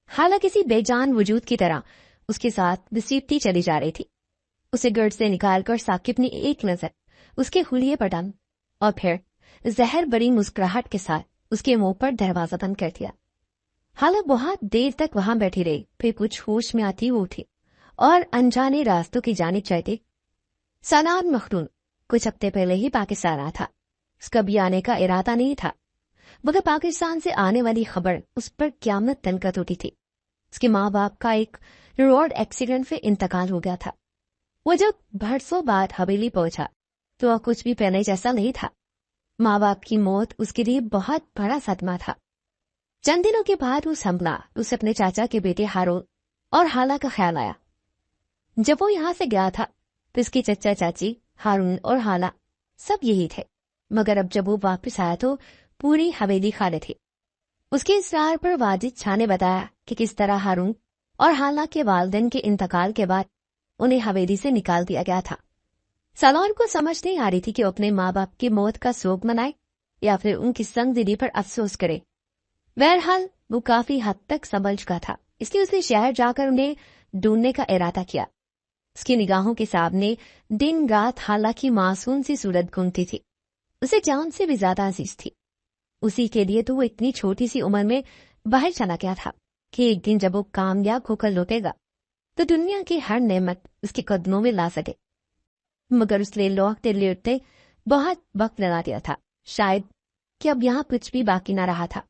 हाला किसी बेजान वजूद की तरह उसके साथ घसीटती चली जा रही थी। उसे गर्द से निकालकर साकिब ने एक नजर उसके हुलिये पर डाली और फिर जहर बड़ी मुस्कुराहट के साथ उसके मुंह पर दरवाजा बंद कर दिया। हाला बहुत देर तक वहां बैठी रही, फिर कुछ होश में आती वो उठी और अनजाने रास्तों की जानिब चलती। सलाम मखदूम कुछ हफ्ते पहले ही पाकिस्तान आया था। उसका भी आने का इरादा नहीं था, मगर पाकिस्तान से आने वाली खबर उस पर क़यामत तनकत उठी थी। उसके माँ बाप का एक रोड एक्सीडेंट में इंतकाल हो गया था। वो जब बरसों बाद हवेली पहुंचा तो वह कुछ भी पहले जैसा नहीं था। माँ बाप की मौत उसके लिए बहुत बड़ा सदमा था। चंद दिनों के बाद वो संभला। उसे अपने चाचा के बेटे हारून और हाला का ख्याल आया। जब वो यहां से गया था तो इसके चचा चाची हारून और हाला सब यही थे। मगर अब जब वो वापस आया तो पूरी हवेली खाली थी। उसके इसरार पर वाजिद शाह ने बताया कि किस तरह हारून और हाला के वालिदैन के इंतकाल के बाद उन्हें हवेली से निकाल दिया गया था। सलार को समझ नहीं आ रही थी कि अपने माँ बाप की मौत का शोक मनाए या फिर उनकी संगदिली पर अफसोस करे। बहरहाल वो काफी हद तक संभल चुका था, इसलिए उसने शहर जाकर उन्हें ढूंढने का इरादा किया। उसकी निगाहों के सामने दिन रात हाला की मासूम सी सूरत घूमती थी। उसे जान से भी ज्यादा अजीज थी। उसी के लिए तो वो इतनी छोटी सी उम्र में बाहर चला गया था कि एक दिन जब वो कामयाब होकर लौटेगा तो दुनिया की हर नेमत उसके कदमों में ला सके। मगर उसने लौटते लौटते बहुत वक्त लगा दिया था। शायद कि अब यहाँ कुछ भी बाकी न रहा था।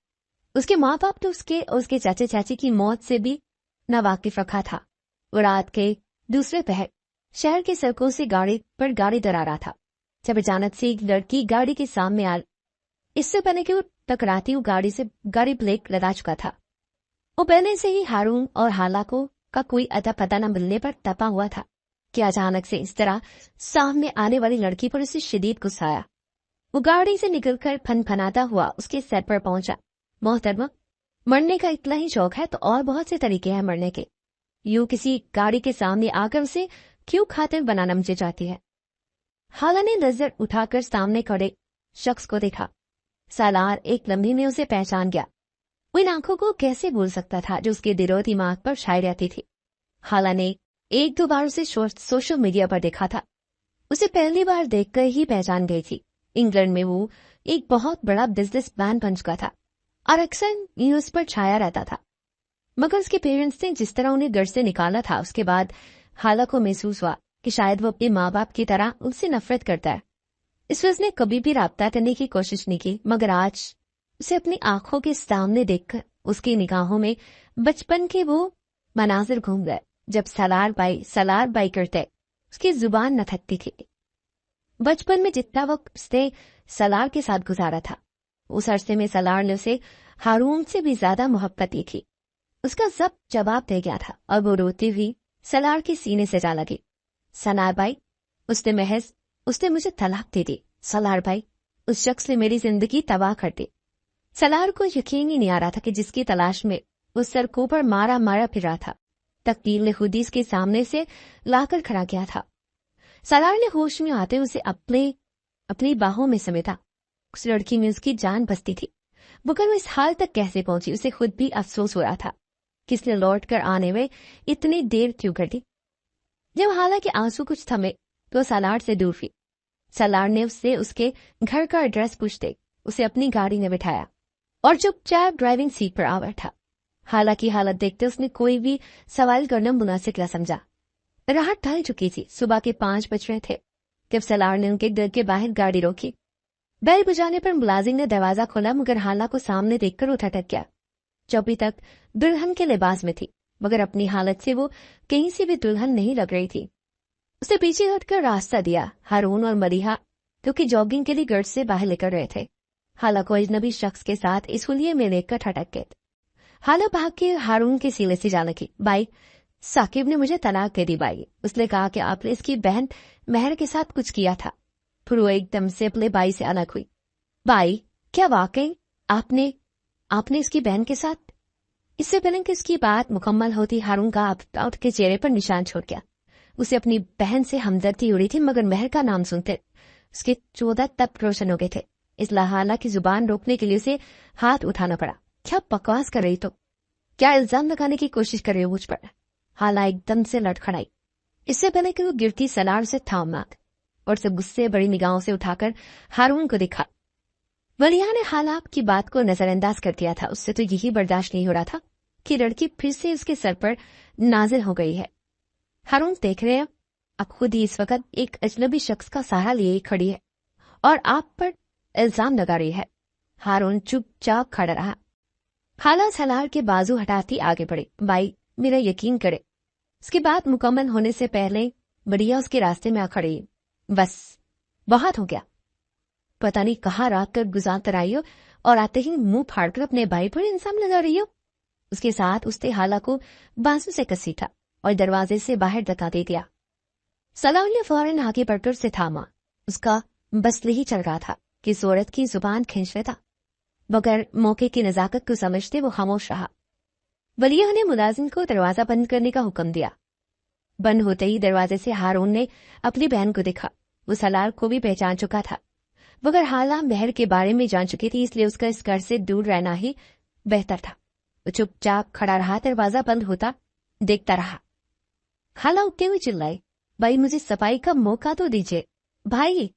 उसके माँ बाप तो उसके चाचे चाची की मौत से भी न वाकिफ रखा था। वो रात के दूसरे पहर शहर के सड़कों से गाड़ी डरा रहा था जब अचानक से एक लड़की गाड़ी के सामने आ। इससे पहले कि वो टकराती वो गाड़ी ब्रेक लगा चुका था। वो पहले से ही हारून और हाला का कोई अता पता न मिलने पर तपा हुआ था कि अचानक से इस तरह सामने आने वाली लड़की पर उसे शदीद गुस्सा आया। वो गाड़ी से निकलकर फनफनाता हुआ उसके सर पर पहुंचा। मोहतरमा, मरने का इतना ही शौक है तो और बहुत से तरीके हैं मरने के। यूं किसी गाड़ी के सामने आकर उसे क्यों खातिर बनाना मुझे चाहती है? हाला ने नजर उठाकर सामने खड़े शख्स को देखा। सालार एक लम्हे में उसे पहचान गया। वो इन आंखों को कैसे भूल सकता था जो उसके दिलो दिमाग पर छाई रहती थी। हाला ने एक दो बार उसे सोशल मीडिया पर देखा था। उसे पहली बार देखकर ही पहचान गई थी। इंग्लैंड में वो एक बहुत बड़ा बिजनेस मैन बन चुका था और अक्सर न्यूज पर छाया रहता था। मगर उसके पेरेंट्स ने जिस तरह उन्हें घर से निकाला था उसके बाद हाला को महसूस हुआ कि शायद वो अपने माँ बाप की तरह उनसे नफरत करता है। इसलिए उसने कभी भी राब्ता करने की कोशिश नहीं की। मगर आज उसे अपनी आंखों के सामने देखकर उसकी निगाहों में बचपन के वो मनाजिर घूम गए जब सलार बाई करते उसकी जुबान न थकती थी। बचपन में जितना वक्त उसने सलार के साथ गुजारा था उस अरसे में सलार ने उसे हारून से भी ज्यादा मोहब्बत की थी। उसका सब जवाब दे गया था और वो रोती हुई सलार के सीने से जा लगी। सलार भाई, उसने मुझे तलाक दे दी। सलार भाई, उस शख्स ने मेरी जिंदगी तबाह कर दी। सलार को यकीन ही नहीं आ रहा था कि जिसकी तलाश में उस सड़कों पर मारा फिर रहा था तकदीर ने खुद ही इसके सामने से लाकर खड़ा किया था। सलार ने होश में आते उसे अपनी बाहों में समेटा। उस लड़की में उसकी जान बसती थी, मगर वो इस हाल तक कैसे पहुंची उसे खुद भी अफसोस हो रहा था। किसने लौट कर आने में इतनी देर क्यों कर दी? जब हालांकि आंसू कुछ थमे तो सलार से दूर हुई। सलार ने उससे उसके घर का एड्रेस पूछते उसे अपनी गाड़ी में बिठाया और चुपचाप ड्राइविंग सीट पर आ बैठा। हालांकि हालत देखते उसने कोई भी सवाल करना मुनासिब न समझा। राहत ढल चुकी थी। सुबह के 5 बज रहे थे जब सलार ने उनके घर के बाहर गाड़ी रोकी। बैल बजाने पर मुलाजिम ने दरवाजा खोला मगर हाला को सामने देखकर उठ अटक गया। जो अभी तक दुल्हन के लिबास में थी मगर अपनी हालत से वो कहीं से भी दुल्हन नहीं लग रही थी। उसे पीछे हटकर रास्ता दिया। हारून और मरीहा जो कि जॉगिंग के लिए घर से बाहर लेकर रहे थे हाला को अजनबी शख्स के साथ इस हुलिये में लेकर ठटक गए। हाला भाग के हारून के सीने से जा लगी। भाई, साकिब ने मुझे तलाक दे दी भाई। उसने कहा कि आपने इसकी बहन मेहर के साथ कुछ किया था। फिर वो एकदम से अपने भाई से अलग हुई। भाई, क्या वाकई आपने इसकी बहन के साथ? इससे पहले कि इसकी बात मुकम्मल होती हारून का आउट के चेहरे पर निशान छोड़ गया। उसे अपनी बहन से हमदर्दी हो रही थी मगर मेहर का नाम सुनते उसके 14 तब रोशन हो गए थे। इसलिए हाला की जुबान रोकने के लिए उसे हाथ उठाना पड़ा। क्या बकवास कर रही तो? क्या इल्जाम लगाने की कोशिश कर रही हो मुझ पर? हाला एकदम से लड़खड़ाई। इससे पहले कि वो गिरती सलार से थामा और सब गुस्से बड़ी निगाहों से उठाकर हारून को दिखा। वलिया ने हाला की बात को नजरअंदाज कर दिया था। उससे तो यही बर्दाश्त नहीं हो रहा था कि लड़की फिर से उसके सर पर नाजिल हो गई है। हारून देख रहे हैं, अब खुद ही इस वक्त एक अजनबी शख्स का सहारा लिए खड़ी है और आप पर इल्जाम लगा रही है। हारून चुपचाप खड़ा रहा। हाला सलार के बाजू हटाती आगे बढ़ी। भाई, मेरा यकीन करे। उसकी बात मुकम्मल होने से पहले बढ़िया उसके रास्ते में आ खड़ी। बस बहुत हो गया। पता नहीं कहाँ रात कर गुजार कर आई हो और आते ही मुंह फाड़कर अपने भाई पर इल्जाम लगा रही हो। उसके साथ उसने हाला को बाजू से कसीटा और दरवाजे से बाहर धक्का दे दिया। सलार ने फौरन आगे बढ़कर उसे थामा। उसका बस ही चल रहा था। कि इस औरत की जुबान खींच लेता, मगर मौके की नजाकत को समझते वो खामोश रहा। वलिया ने मुलाजिम को दरवाजा बंद करने का हुक्म दिया। बंद होते ही दरवाजे से हारून ने अपनी बहन को देखा। वो सलार को भी पहचान चुका था, मगर हाला महर के बारे में जान चुकी थी, इसलिए उसका इस घर से दूर रहना ही बेहतर था। वो चुपचाप खड़ा रहा, दरवाजा बंद होता देखता रहा। हाला उठते हुए चिल्लाई, भाई मुझे सफाई का मौका तो दीजिए भाई।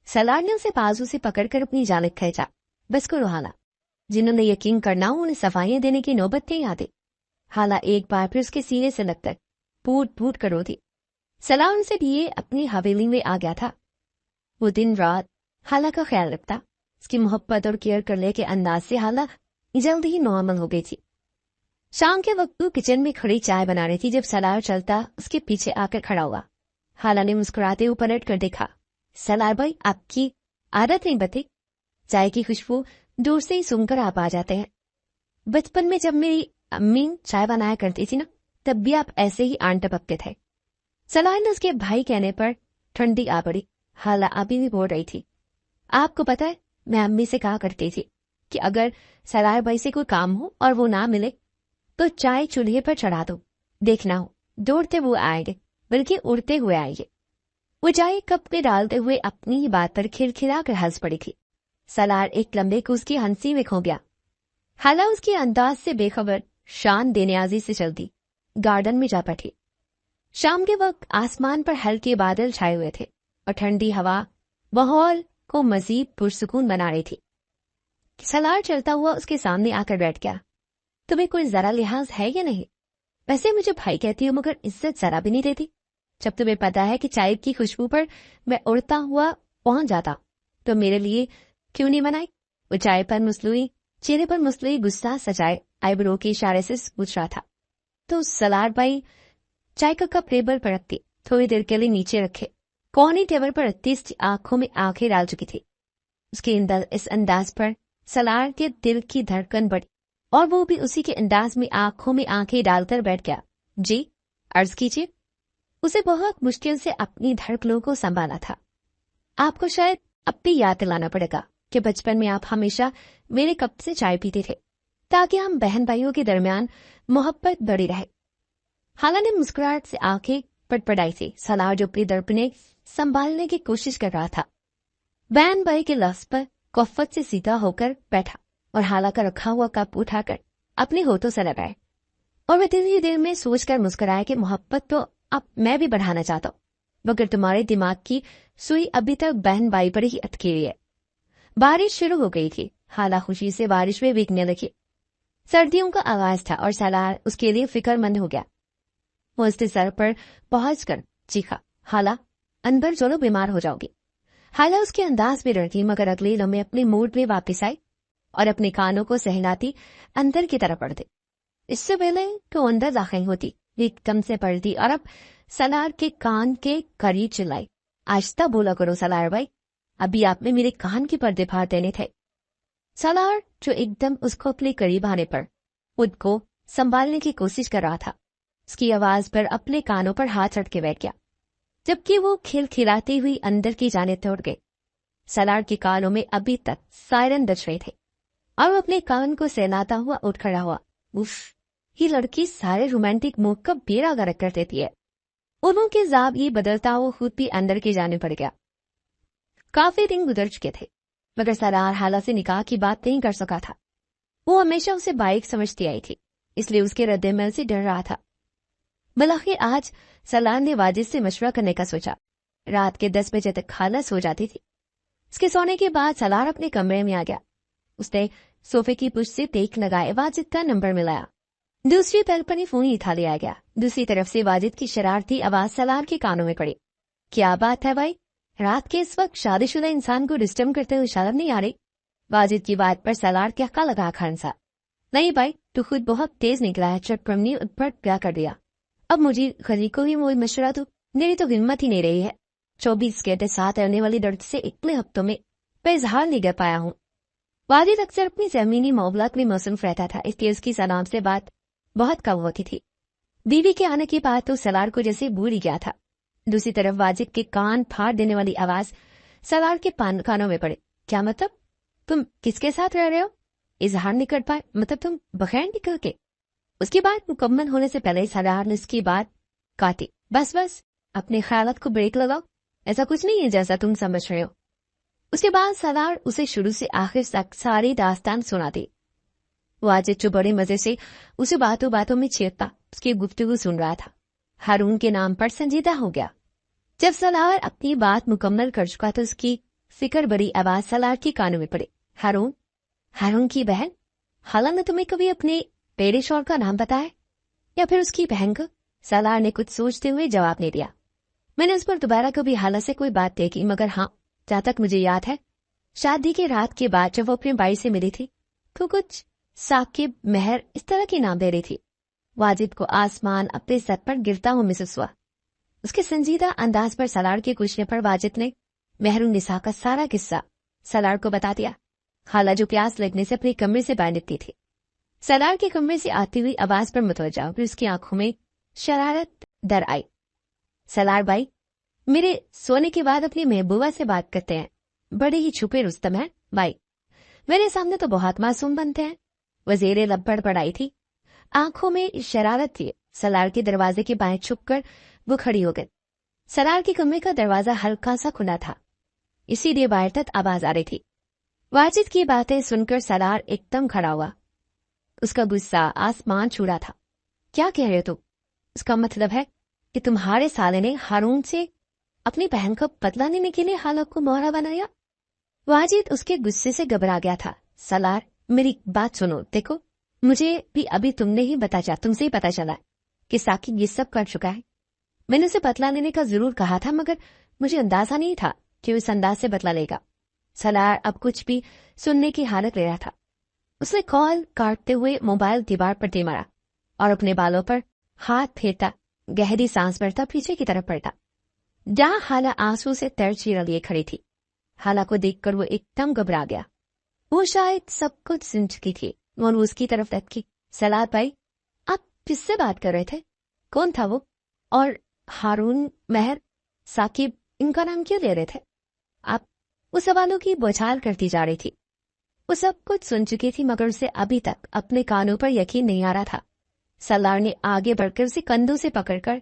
सलार ने उसे बाजू से पकड़कर अपनी जानिब खींचा। बस करो हाला, जिन्होंने यकीन करना हो उन्हें सफाइयां देने की नौबत नहीं आती। हाला एक बार फिर उसके सीने से लगकर फूट फूट कर रोती। सलार उनसे लिए अपनी हवेली में आ गया था। वो दिन रात हाला का ख्याल रखता। उसकी मोहब्बत और केयर करने के अंदाज से हाला जल्द ही नॉर्मल हो गई थी। शाम के वक्त वो किचन में खड़ी चाय बना रही थी जब सलार चलता उसके पीछे आकर खड़ा हुआ। हाला ने मुस्कुराते हुए पलट कर देखा। सलार भाई, आपकी आदत नहीं बती? चाय की खुशबू दूर से ही सुनकर आप आ जाते हैं। बचपन में जब मेरी अम्मी चाय बनाया करती थी ना, तब भी आप ऐसे ही आन टपकते थे। सलार ने उसके भाई कहने पर ठंडी आ पड़ी। हाला अभी भी बोल रही थी, आपको पता है मैं अम्मी से कहा करती थी कि अगर सलार भाई से कोई काम हो और वो ना मिले तो चाय चूल्हे पर चढ़ा दो, देखना हो दौड़ते हुए आएंगे, बल्कि उड़ते हुए आएंगे। वो चाय कप में डालते हुए अपनी ही बात पर खिलखिलाकर हंस पड़ी थी। सलार एक लंबे को उसकी हंसी में खो गया। हाला उसके अंदाज से बेखबर शान देनियाजी से चलती गार्डन में जा बैठी। शाम के वक्त आसमान पर हल्के बादल छाए हुए थे और ठंडी हवा माहौल को मजीद पुरसुकून बना रही थी। सलार चलता हुआ उसके सामने आकर बैठ गया। तुम्हें कोई जरा लिहाज है या नहीं? वैसे मुझे भाई कहती हो, मगर इज्जत जरा भी नहीं देती। जब तुम्हें पता है कि चाय की खुशबू पर मैं उड़ता हुआ पहुंच जाता तो मेरे लिए क्यों नहीं बनाई? वो चाय पर मुस्लुई चेहरे पर मुस्लुई गुस्सा सजाए आईब्रो के इशारे से पूछ रहा था। तो सलार भाई चाय का कप टेबल पर रखती, थोड़ी देर के लिए नीचे रखे, कोहनी टेबल पर रखती आंखों में आंखें डाल चुकी थी। उसके इस अंदाज पर सलार के दिल की धड़कन बढ़ी और वो भी उसी के अंदाज में आंखों में आंखें डालकर बैठ गया। जी, अर्ज कीजिए। उसे बहुत मुश्किल से अपनी धड़कनों को संभाला था। आपको शायद अब भी याद दिलाना पड़ेगा कि बचपन में आप हमेशा मेरे कप से चाय पीते थे ताकि हम बहन भाइयों के दरमियान मोहब्बत बढ़ी रहे। हाला ने मुस्कुराहट से आंखें पटपटाई थी। सलार जो अपनी दर्पणे संभालने की कोशिश कर रहा था, बहन भाई के लफ्ज पर कफ़त से सीधा होकर बैठा और हाला का रखा हुआ कप उठाकर अपने होठों से लगाए और वह दिल ही दिल में सोचकर मुस्कुराया कि मोहब्बत तो अब मैं भी बढ़ाना चाहता हूँ, मगर तुम्हारे दिमाग की सुई अभी तक बहन भाई पर ही अटकी हुई है। बारिश शुरू हो गई थी। हाला खुशी से बारिश में भीगने लगी। सर्दियों का आगाज था और सलार उसके लिए फिक्रमंद हो गया। वो उसके सर पर पहुंचकर चीखा, हाला अंदर चलो, बीमार हो जाओगी। हाला उसके अंदाज में डरती, मगर अगले लम्हे अपने मूड में वापस आई और अपने कानों को सहलाती अंदर की तरफ बढ़ गई। इससे पहले तो अंदर दाखिल होती एकदम से पलटी और अब सलार के कान के करीब चिल्लाई, आहिस्ता बोला करो सलार भाई, अभी आप में मेरे कान के पर्दे फाड़ देने थे। सलार जो एकदम उसको अपने करीब आने पर खुद को संभालने की कोशिश कर रहा था, उसकी आवाज पर अपने कानों पर हाथ रख के बैठ गया, जबकि वो खिलखिलाती हुई अंदर की जाने दौड़ गई। सलार के कानों में अभी तक सायरन बज रहे थे और वो अपने कान को सहलाता हुआ उठ खड़ा हुआ। उफ, ये लड़की सारे रोमांटिक मूड का बेड़ा गर्क कर देती है। उन्हों के जाब ये बदलता हुआ खुद भी अंदर की जाने पड़ गया। काफी दिन गुजर चुके थे, मगर सलार हाला से निकाह की बात नहीं कर सका था। वो हमेशा उसे बाइक समझती आई थी, इसलिए उसके रद्देमल से डर रहा था। बलाखिर आज सलार ने वाजिद से मशवरा करने का सोचा। रात के 10 बजे तक खाला सो जाती थी। उसके सोने के बाद सलार अपने कमरे में आ गया। उसने सोफे की पुष्ट से टेक लगाए वाजिद का नंबर मिलाया। दूसरी तलपनी फोन उठा लिया गया। दूसरी तरफ से वाजिद की शरारती आवाज सलार के कानों में पड़ी। क्या बात है भाई, रात के इस वक्त शादीशुदा इंसान को डिस्टर्ब करते हुए शर्म नहीं आ रही? वाजिद की बात पर सलार क्या का लगा खानसा। नहीं भाई, तू खुद बहुत तेज निकला है, चटपमनी उत्पट क्या कर दिया। अब मुझे खली को ही मोई मशवरा दो, मेरी तो हिम्मत ही नहीं रही है। 24 घंटे साथ रहने वाली दर्द से इतने हफ्तों में बेइजहार नहीं कर पाया हूँ। वाजिद अक्सर अपनी जमीनी मामलात में मसरूफ रहता था, इसलिए उसकी सलाम से बात बहुत कम होती थी। बीवी के आने के बाद तो सलार को जैसे भूल ही गया था। दूसरी तरफ वाजिद के कान फाड़ देने वाली आवाज सलार के कानों में पड़े। क्या मतलब? तुम किसके साथ रह रहे हो? इजहार नहीं कर पाए, मतलब तुम बगैर निकल के? उसकी बात मुकम्मल होने से पहले सरदार ने उसकी बात काटी। बस बस, अपने ख्यालात को ब्रेक लगाओ, ऐसा कुछ नहीं है जैसा तुम समझ रहे हो। उसके बाद सरदार उसे शुरू से आखिर तक सारी दास्तान सुनाती। वाजिद जो बड़े मजे से उसे बातों बातों में छेड़ता उसकी गुफ्तगू सुन रहा था, हारून के नाम पर संजीदा हो गया। जब सलार अपनी बात मुकम्मल कर चुका तो उसकी फिक्र बड़ी आवाज सलार की कानों में पड़ी। हारून? हारून की बहन? हाला ने तुम्हें कभी अपने पेड़े शौर का नाम बताया, या फिर उसकी बहन को? सलार ने कुछ सोचते हुए जवाब नहीं दिया। मैंने उस पर दोबारा कभी हाला से कोई बात नहीं की, मगर हाँ, जहां तक मुझे याद है, शादी की रात के बाद जब वो अपने भाई से मिली थी तो कुछ साकिब, मेहर इस तरह के नाम दे रही थी। वाजिद को आसमान अपने सर पर गिरता हुआ महसूस हुआ। उसके संजीदा अंदाज पर सलार के पूछने पर वाजिद ने मेहरुन निसा का सारा किस्सा सलार को बता दिया। हाला जो प्यास लगने से अपने कमरे से बाहर निकली थी, सलार के कमरे से आती हुई आवाज पर मुतवज्जा हुई, उसकी आंखों में शरारत दर आई। सलार भाई, मेरे सोने के बाद अपनी महबूबा से बात करते हैं, बड़े ही छुपे रुस्तम हैं भाई, मेरे सामने तो बहुत मासूम बनते हैं। वजीर लब बड़बड़ाई थी, आंखों में शरारत थी। सलार के दरवाजे के बाएं छुपकर वो खड़ी हो गई। सलार के कमरे का दरवाजा हल्का सा खुला था, इसीलिए बाहर तक आवाज आ रही थी। वाजिद की बातें सुनकर सलार एकदम खड़ा हुआ। उसका गुस्सा आसमान छू रहा था। क्या कह रहे हो तुम? इसका मतलब है कि तुम्हारे साले ने हारून से अपनी बहन को बदला लेने के लिए हालत को मोहरा बनाया? वाजिद उसके गुस्से से घबरा गया था। सलार, मेरी बात सुनो, देखो, मुझे भी अभी तुमसे ही पता चला कि साकिब ये सब कर चुका है। मैंने उसे बदला लेने का जरूर कहा था, मगर मुझे अंदाजा नहीं था कि इस अंदाज से बदला लेगा। सलार अब कुछ भी सुनने की हालत ले रहा था। उसने कॉल काटते हुए मोबाइल दीवार पर दे मारा और अपने बालों पर हाथ फेरता गहरी सांस भरता पीछे की तरफ पड़ता, जहां हाला आंसू से तर चीरा लिए खड़ी थी। हाला को देखकर वो एकदम घबरा गया। वो शायद सब कुछ सुन चुकी थी और वो उसकी तरफ लटकी। सलार भाई, आप किससे बात कर रहे थे? कौन था वो? और हारून, मेहर, साकिब, इनका नाम क्यों ले रहे थे आप? वो सवालों की बौछार करती जा रही थी। वो सब कुछ सुन चुकी थी, मगर उसे अभी तक अपने कानों पर यकीन नहीं आ रहा था। सलार ने आगे बढ़कर उसे कंधों से पकड़कर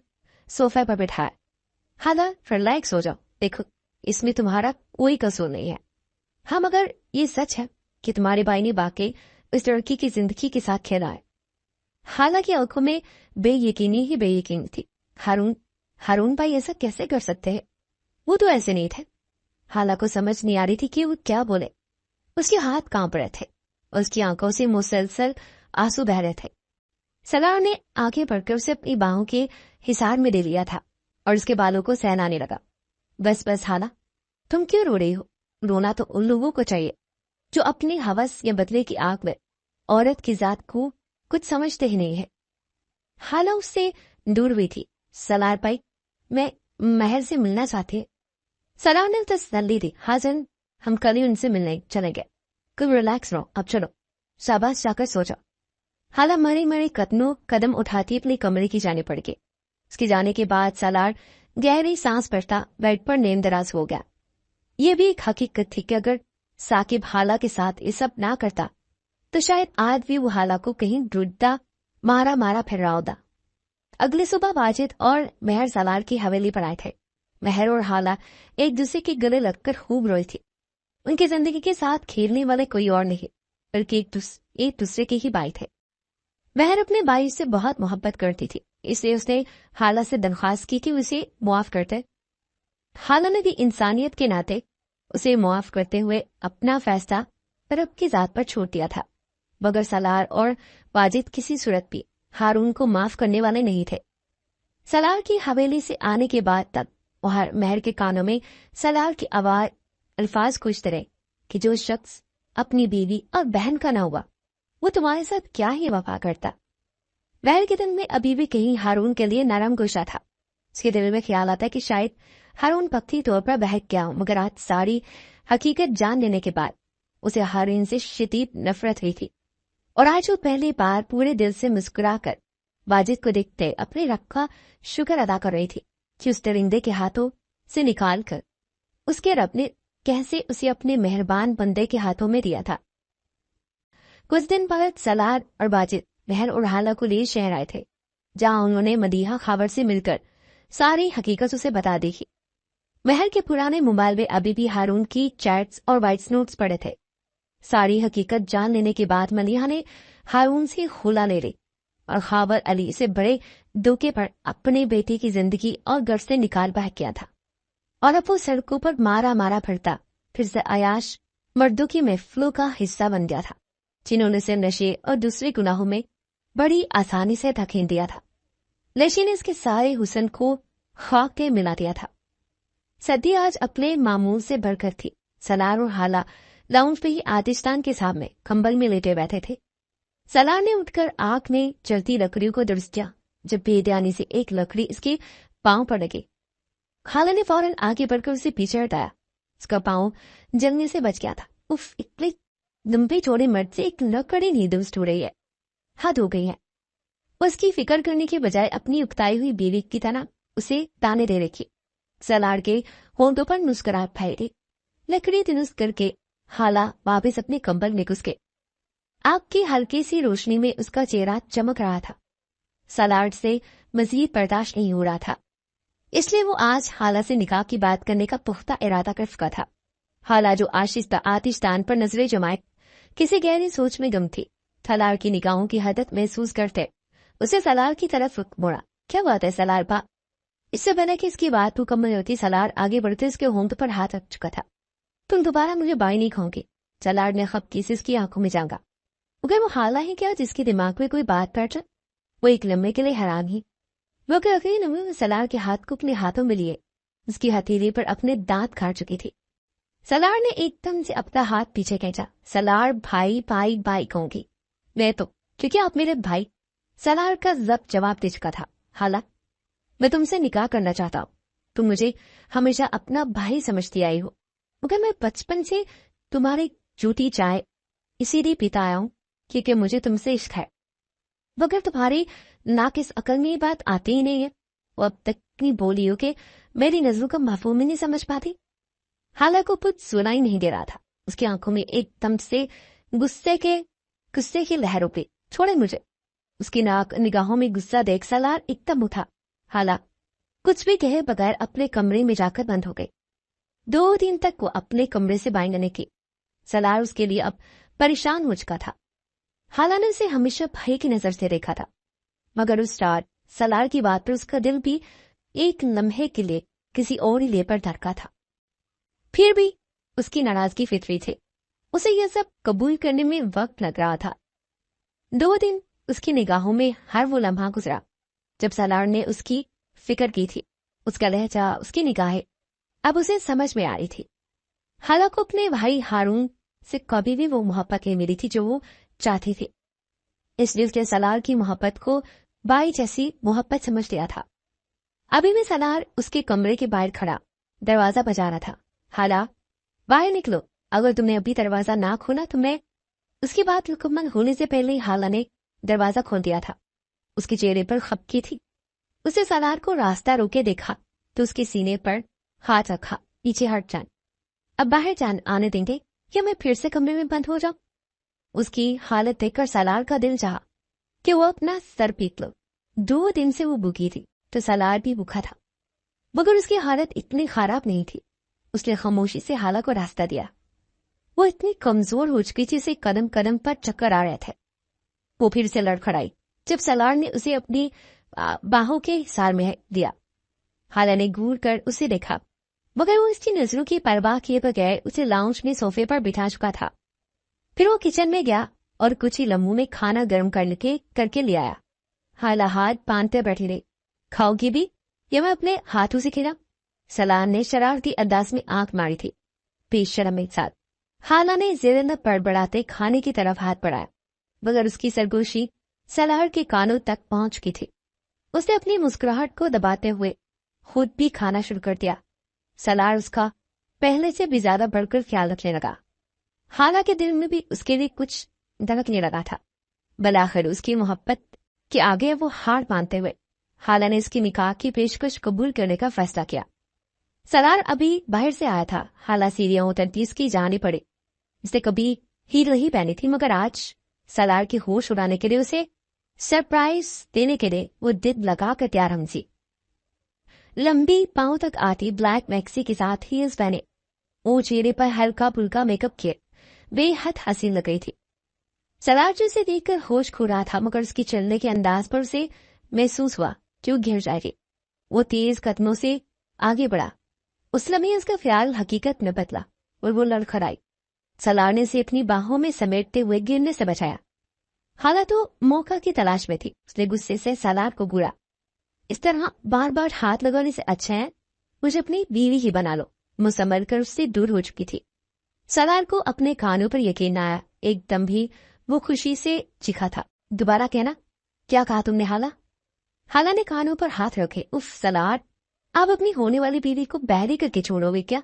सोफे पर बिठाया। हाला, रिलैक्स हो जाओ, देखो, इसमें तुम्हारा कोई कसूर नहीं है। हाँ, मगर ये सच है कि तुम्हारे भाई ने वाकई इस लड़की की जिंदगी के साथ खेला है। हाला की आंखों में बेयकीनी ही बेयकीनी थी। हारून भाई ऐसा कैसे कर सकते हैं? वो तो ऐसे नहीं थे। हाला को समझ नहीं आ रही थी कि वो क्या बोले। उसके हाथ कांप रहे थे, उसकी आंखों से मुसलसल आंसू बह रहे थे। सलार ने आगे बढ़कर उसे अपनी बाहों के हिसार में ले लिया था और उसके बालों को सहलाने लगा। बस बस हाला, तुम क्यों रो रही हो? रोना तो उन लोगों को चाहिए जो अपनी हवस या बदले की आग में औरत की जात को कुछ समझते ही नहीं है। हाला उससे दूर हुई थी। सलार भाई, मैं महर से मिलना चाहती है। सलार ने तसल्ली दी। हाजन, हम कल ही उनसे मिलने चलेंगे। कुछ रिलैक्स रहो, अब चलो, शाबाश, जाकर सो जाओ। हाला मरे मरे कदम उठाती अपने कमरे की जाने पड़ गई। उसके जाने के बाद सलार गहरी सांस भरता बेड पर नींदराज हो गया। ये भी एक हकीकत थी कि अगर साकिब हाला के साथ ये सब ना करता तो शायद आज भी वो हाला को कहीं ढूंढता मारा फिर रहा होता। अगली सुबह वाजिद और मेहर सलार की हवेली पर आए थे। मेहर और हाला एक दूसरे के गले लगकर खूब रोई थी। उनकी जिंदगी के साथ खेलने वाले कोई और नहीं, बल्कि एक दूसरे के ही भाई थे। मेहर अपने भाई से बहुत मोहब्बत करती थी, इसलिए उसने हाला से दरख्वास्त की कि उसे मुआफ करते। हाला ने भी इंसानियत के नाते उसे मुआफ करते हुए अपना फैसला रब की जात पर छोड़ दिया था। मगर सलार और वाजिद किसी सूरत भी हारून को माफ करने वाले नहीं थे। सलार की हवेली से आने के बाद तक वहां मेहर के कानों में सलार की आवाज अल्फाज गूंजते रहे कि जो शख्स अपनी बीवी और बहन का ना हुआ वो तुम्हारे साथ क्या ही वफा करता। मेहर के दिन में अभी भी कहीं हारून के लिए नरम गोशा था। उसके दिल में ख्याल आता कि शायद हारून पक्की तौर पर बहक गया हो, मगर आज सारी हकीकत जान लेने के बाद उसे हारून से शदीद नफरत हुई थी। और आज वो पहली बार पूरे दिल से मुस्कुराकर वाजिद को देखते अपने रब का शुक्र अदा कर रही थी कि उस दरिंदे के हाथों से निकाल कर उसके रब ने कैसे उसे अपने मेहरबान बंदे के हाथों में दिया था। कुछ दिन बाद सलार और बाजिद महर और हाला को ले शहर आए थे, जहां उन्होंने मदीहा खावर से मिलकर सारी हकीकत उसे बता दी थी। महर के पुराने मोबाइल में अभी भी हारून की चैट्स और वॉइस नोट्स पड़े थे। सारी हकीकत जान लेने के बाद मलिहा ने हारून से खुला ले ली और खावर अली से बड़े धोखे पर अपने बेटे की जिंदगी और घर से निकाल बह किया था, और अब वो सड़कों पर मारा मारा फिरता फिर से अयाश मर्दों की महफिलों का हिस्सा बन गया था, जिन्होंने उसे नशे और दूसरे गुनाहों में बड़ी आसानी से धकेल दिया था। लेशी ने इसके सारे हुस्न को खाक के मिला दिया था। सदी आज अपने मामूल से बढ़कर थी। सलार और हाला लाउंज पे ही आतिशदान के सामने कंबल में लेटे बैठे थे। सलार ने उठकर आग में जलती लकड़ियों को दुरुस्त किया, जब बेध्यानी से एक लकड़ी इसके पांव पर लगी। हाला ने फौरन आगे बढ़कर उसे पीछे हटाया। उसका पांव जलने से बच गया था। उफ, इतने लंबे चौड़े मर्द से एक लकड़ी नहीं दुरुस्त हो रही है, हद हो गई है। उसकी फिक्र करने के बजाय अपनी उकताई हुई बीवी की तरह उसे ताने दे रखी। सलार के होंठों पर मुस्कुराहट फैली। लकड़ी दुरुस्त करके हाला वापस अपने कंबल में घुस गए। आग की हल्की सी रोशनी में उसका चेहरा चमक रहा था। सलार से मजीद बर्दाश्त नहीं हो रहा था, इसलिए वो आज हाला से निकाह की बात करने का पुख्ता इरादा कर चुका था। हाला जो आतिशदान पर नजरें जमाए किसी गहरी सोच में गम थी। सलार की निगाहों की हदत महसूस करते उसे सलार की तरफ रुख मोड़ा। क्या बात है सलार बा? इससे बना कि इसकी बात मुकम्मल होती सलार आगे बढ़ते उसके होंठ पर हाथ रख चुका था। तुम दोबारा मुझे बाई नहीं खाओगे? सलार ने खपकी से उसकी आंखों में झांका। अगर वो हाला है क्या जिसके दिमाग में कोई बात बैठ जाए? वो एक लम्हे के लिए हैरान ही। वो अगले लम्हे में सलार के हाथ को अपने हाथों में लिए उसकी हथेली पर अपने दांत काट चुकी थी। सलार ने एकदम से अपना हाथ पीछे खींचा। सलार भाई भाई भाई कहूंगी मैं तो, क्योंकि आप मेरे भाई। सलार का जब्त जवाब दे चुका था। हाला, मैं तुमसे निकाह करना चाहता हूँ। तुम मुझे हमेशा अपना भाई समझती आई हो, मगर मैं बचपन से तुम्हारी झूठी चाय इसीलिए पीता आया हूँ क्योंकि मुझे तुमसे इश्क है। मगर तुम्हारी नाकिस अकल में ये बात आती ही नहीं है। वो अब तक इतनी बोली हो कि मेरी नजरों का मफहूम ही नहीं समझ पाती। हाला को कुछ सुना ही नहीं दे रहा था। उसकी आंखों में एकदम से गुस्से की लहर उठी। छोड़े मुझे। उसकी निगाहों में गुस्सा देख सलार एकदम उठा। हाला कुछ भी कहे बगैर अपने कमरे में जाकर बंद हो गई। 2 दिन तक वो अपने कमरे से बाहर न निकली। सलार उसके लिए अब परेशान हो चुका था। हाला ने उसे हमेशा भय की नजर से देखा था, मगर उस रात सलार की बात पर उसका दिल भी एक लम्हे के लिए किसी और ही लिए पर धड़का था। फिर भी उसकी नाराजगी फितरी थी। उसे यह सब कबूल करने में वक्त लग रहा था। 2 दिन उसकी निगाहों में हर वो लम्हा गुजरा जब सलार ने उसकी फिक्र की थी। उसका लहजा, उसकी निगाहें अब उसे समझ में आ रही थी। हाला को अपने भाई हारून से कभी भी वो मोहब्बत नहीं मिली थी जो वो चाहती थी, इसलिए उसने सलार की मोहब्बत को भाई जैसी मोहब्बत समझ लिया था। अभी भी सलार उसके कमरे के बाहर खड़ा दरवाजा बजा रहा था। हाला, बाहर निकलो। अगर तुमने अभी दरवाजा ना खोला तो मैं। उसकी बात मुकम्मल होने से पहले ही हाला ने दरवाजा खोल दिया था। उसके चेहरे पर खपकी थी। उसे सलार को रास्ता रोके देखा तो उसके सीने पर हाथ रखा। पीछे हट जान, अब बाहर जान आने देंगे या मैं फिर से कमरे में बंद हो जाऊं? उसकी हालत देखकर सलार का दिल चाहा कि वो अपना सर पीट लो। 2 दिन से वो भूखी थी तो सलार भी भूखा था, मगर उसकी हालत इतनी खराब नहीं थी। उसने खामोशी से हाला को रास्ता दिया। वो इतनी कमजोर हो चुकी थी उसे कदम कदम पर चक्कर आ रहे थे। वो फिर से लड़खड़ाई जब सलार ने उसे अपनी बाहों के सार में दिया। हाला ने घूर कर उसे देखा, मगर वो उसकी नजरों की परवाह किए बगैर उसे लाउंज में सोफे पर बिठा चुका था। फिर वो किचन में गया और कुछ ही लम्हों में खाना गर्म करके ले आया। हाला हाथ बांधते बैठी रही। खाओगी भी या मैं अपने हाथों से खिलाऊं? सलार ने शरारती अंदाज में आंख मारी थी, बेशर्म के साथ। हाला ने ज़ेरे बड़बड़ाते खाने की तरफ हाथ बढ़ाया, मगर उसकी सरगोशी सलार के कानों तक पहुंच चुकी थी। उसने अपनी मुस्कुराहट को दबाते हुए खुद भी खाना शुरू कर दिया। सलार उसका पहले से भी ज्यादा बढ़कर ख्याल रखने लगा। हाला के दिल में भी उसके लिए कुछ धड़कने लगा था। बलाखिर उसकी मोहब्बत के आगे वो हार मानते हुए हाला ने इसकी निकाह की पेशकश कबूल करने का फैसला किया। सलार अभी बाहर से आया था। हाला सीढ़ियां उतरती उसकी जाने पड़े। उसने कभी हील नहीं पहनी थी, मगर आज सलार के होश उड़ाने के लिए, उसे सरप्राइज देने के लिए वो दिल लगाकर तैयार हम थी। लंबी पांव तक आती ब्लैक मैक्सी के साथ हील्स पहने, वो चेहरे पर हल्का फुल्का मेकअप किए बेहद हसीन लग गई थी। सलार जो उसे देखकर होश खो रहा था, मगर उसकी चलने के अंदाज पर उसे महसूस हुआ कि वो गिर जाएगी। वो तेज कदमों से आगे बढ़ा। उस लम्हे उसका ख्याल हकीकत में बदला और वो लड़खड़ाई। सलार ने उसे अपनी बाहों में समेटते हुए गिरने से बचाया। हाला तो मौका की तलाश में थी। उसने गुस्से से सलार को घूरा। इस तरह बार बार हाथ लगाने से अच्छा है मुझे अपनी बीवी ही बना लो। मुसम्मल कर उससे दूर हो चुकी थी। सलार को अपने कानों पर यकीन न आया। एकदम भी वो खुशी से चीखा था। दोबारा कहना, क्या कहा तुमने हाला? हाला ने कानों पर हाथ रखे। उफ सलार, आप अपनी होने वाली बीवी को बहरी करके छोड़ोगे क्या?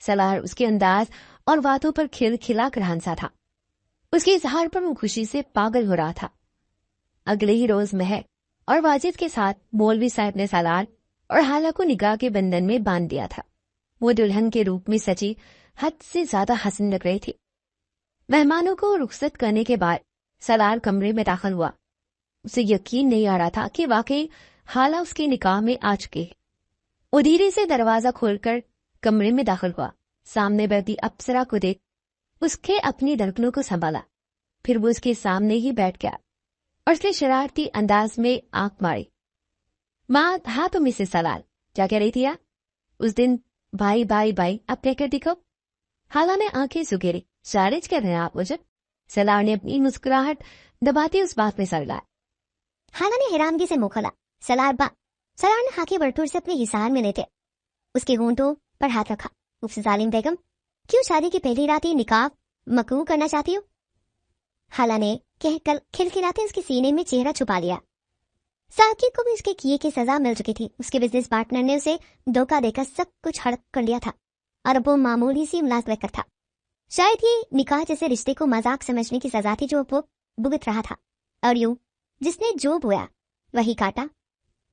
सलार उसके अंदाज और बातों पर खिलखिला कर हंसा था। उसके इजहार पर वो खुशी से पागल हो रहा था। अगले ही रोज महक और वाजिद के साथ मौलवी साहब ने सलार और हाला को निगाह के बंधन में बांध दिया था। वो दुल्हन के रूप में सची हद से ज्यादा हसीन लग रही थी। मेहमानों को रुखसत करने के बाद सलार कमरे में दाखिल हुआ। उसे यकीन नहीं आ रहा था कि वाकई हाला उसके निकाह में आ चुके हैं। वो धीरे से दरवाजा खोलकर कमरे में दाखिल हुआ। सामने बैठी अप्सरा को देख उसके अपनी धड़कनों को संभाला। फिर वो उसके सामने ही बैठ गया और उसने शरारती अंदाज में आंख मारी। माँ, हाँ तुम मिसेस सलार, क्या कह रही थी यार? उस दिन भाई भाई भाई, अब कहकर दिखो। हाला ने आंखें सुखेरी। शारिज कर रहे हैं आप मुझे? सलार ने अपनी मुस्कुराहट दबाते उस बात में सर लाया। हाला ने हैरानगी से मुंह खोला। सलार ने हाथी बरतूर से अपने हिसार में लेते उसके होंठों पर हाथ रखा। उफ जालिम बेगम, क्यों शादी की पहली रात ही निकाह मकरू करना चाहती हो? हाला ने कहकर खिलखिलाते उसके सीने में चेहरा छुपा लिया। साकिब को भी उसके किए की सजा मिल चुकी थी। उसके बिजनेस पार्टनर ने उसे धोखा देकर सब कुछ हड़प कर लिया था और अब वो मामूली सी मुलाजमत था। शायद ये निकाह जैसे रिश्ते को मजाक समझने की सजा थी जो वो भुगत रहा था। और यूं जिसने जो बोया वही काटा।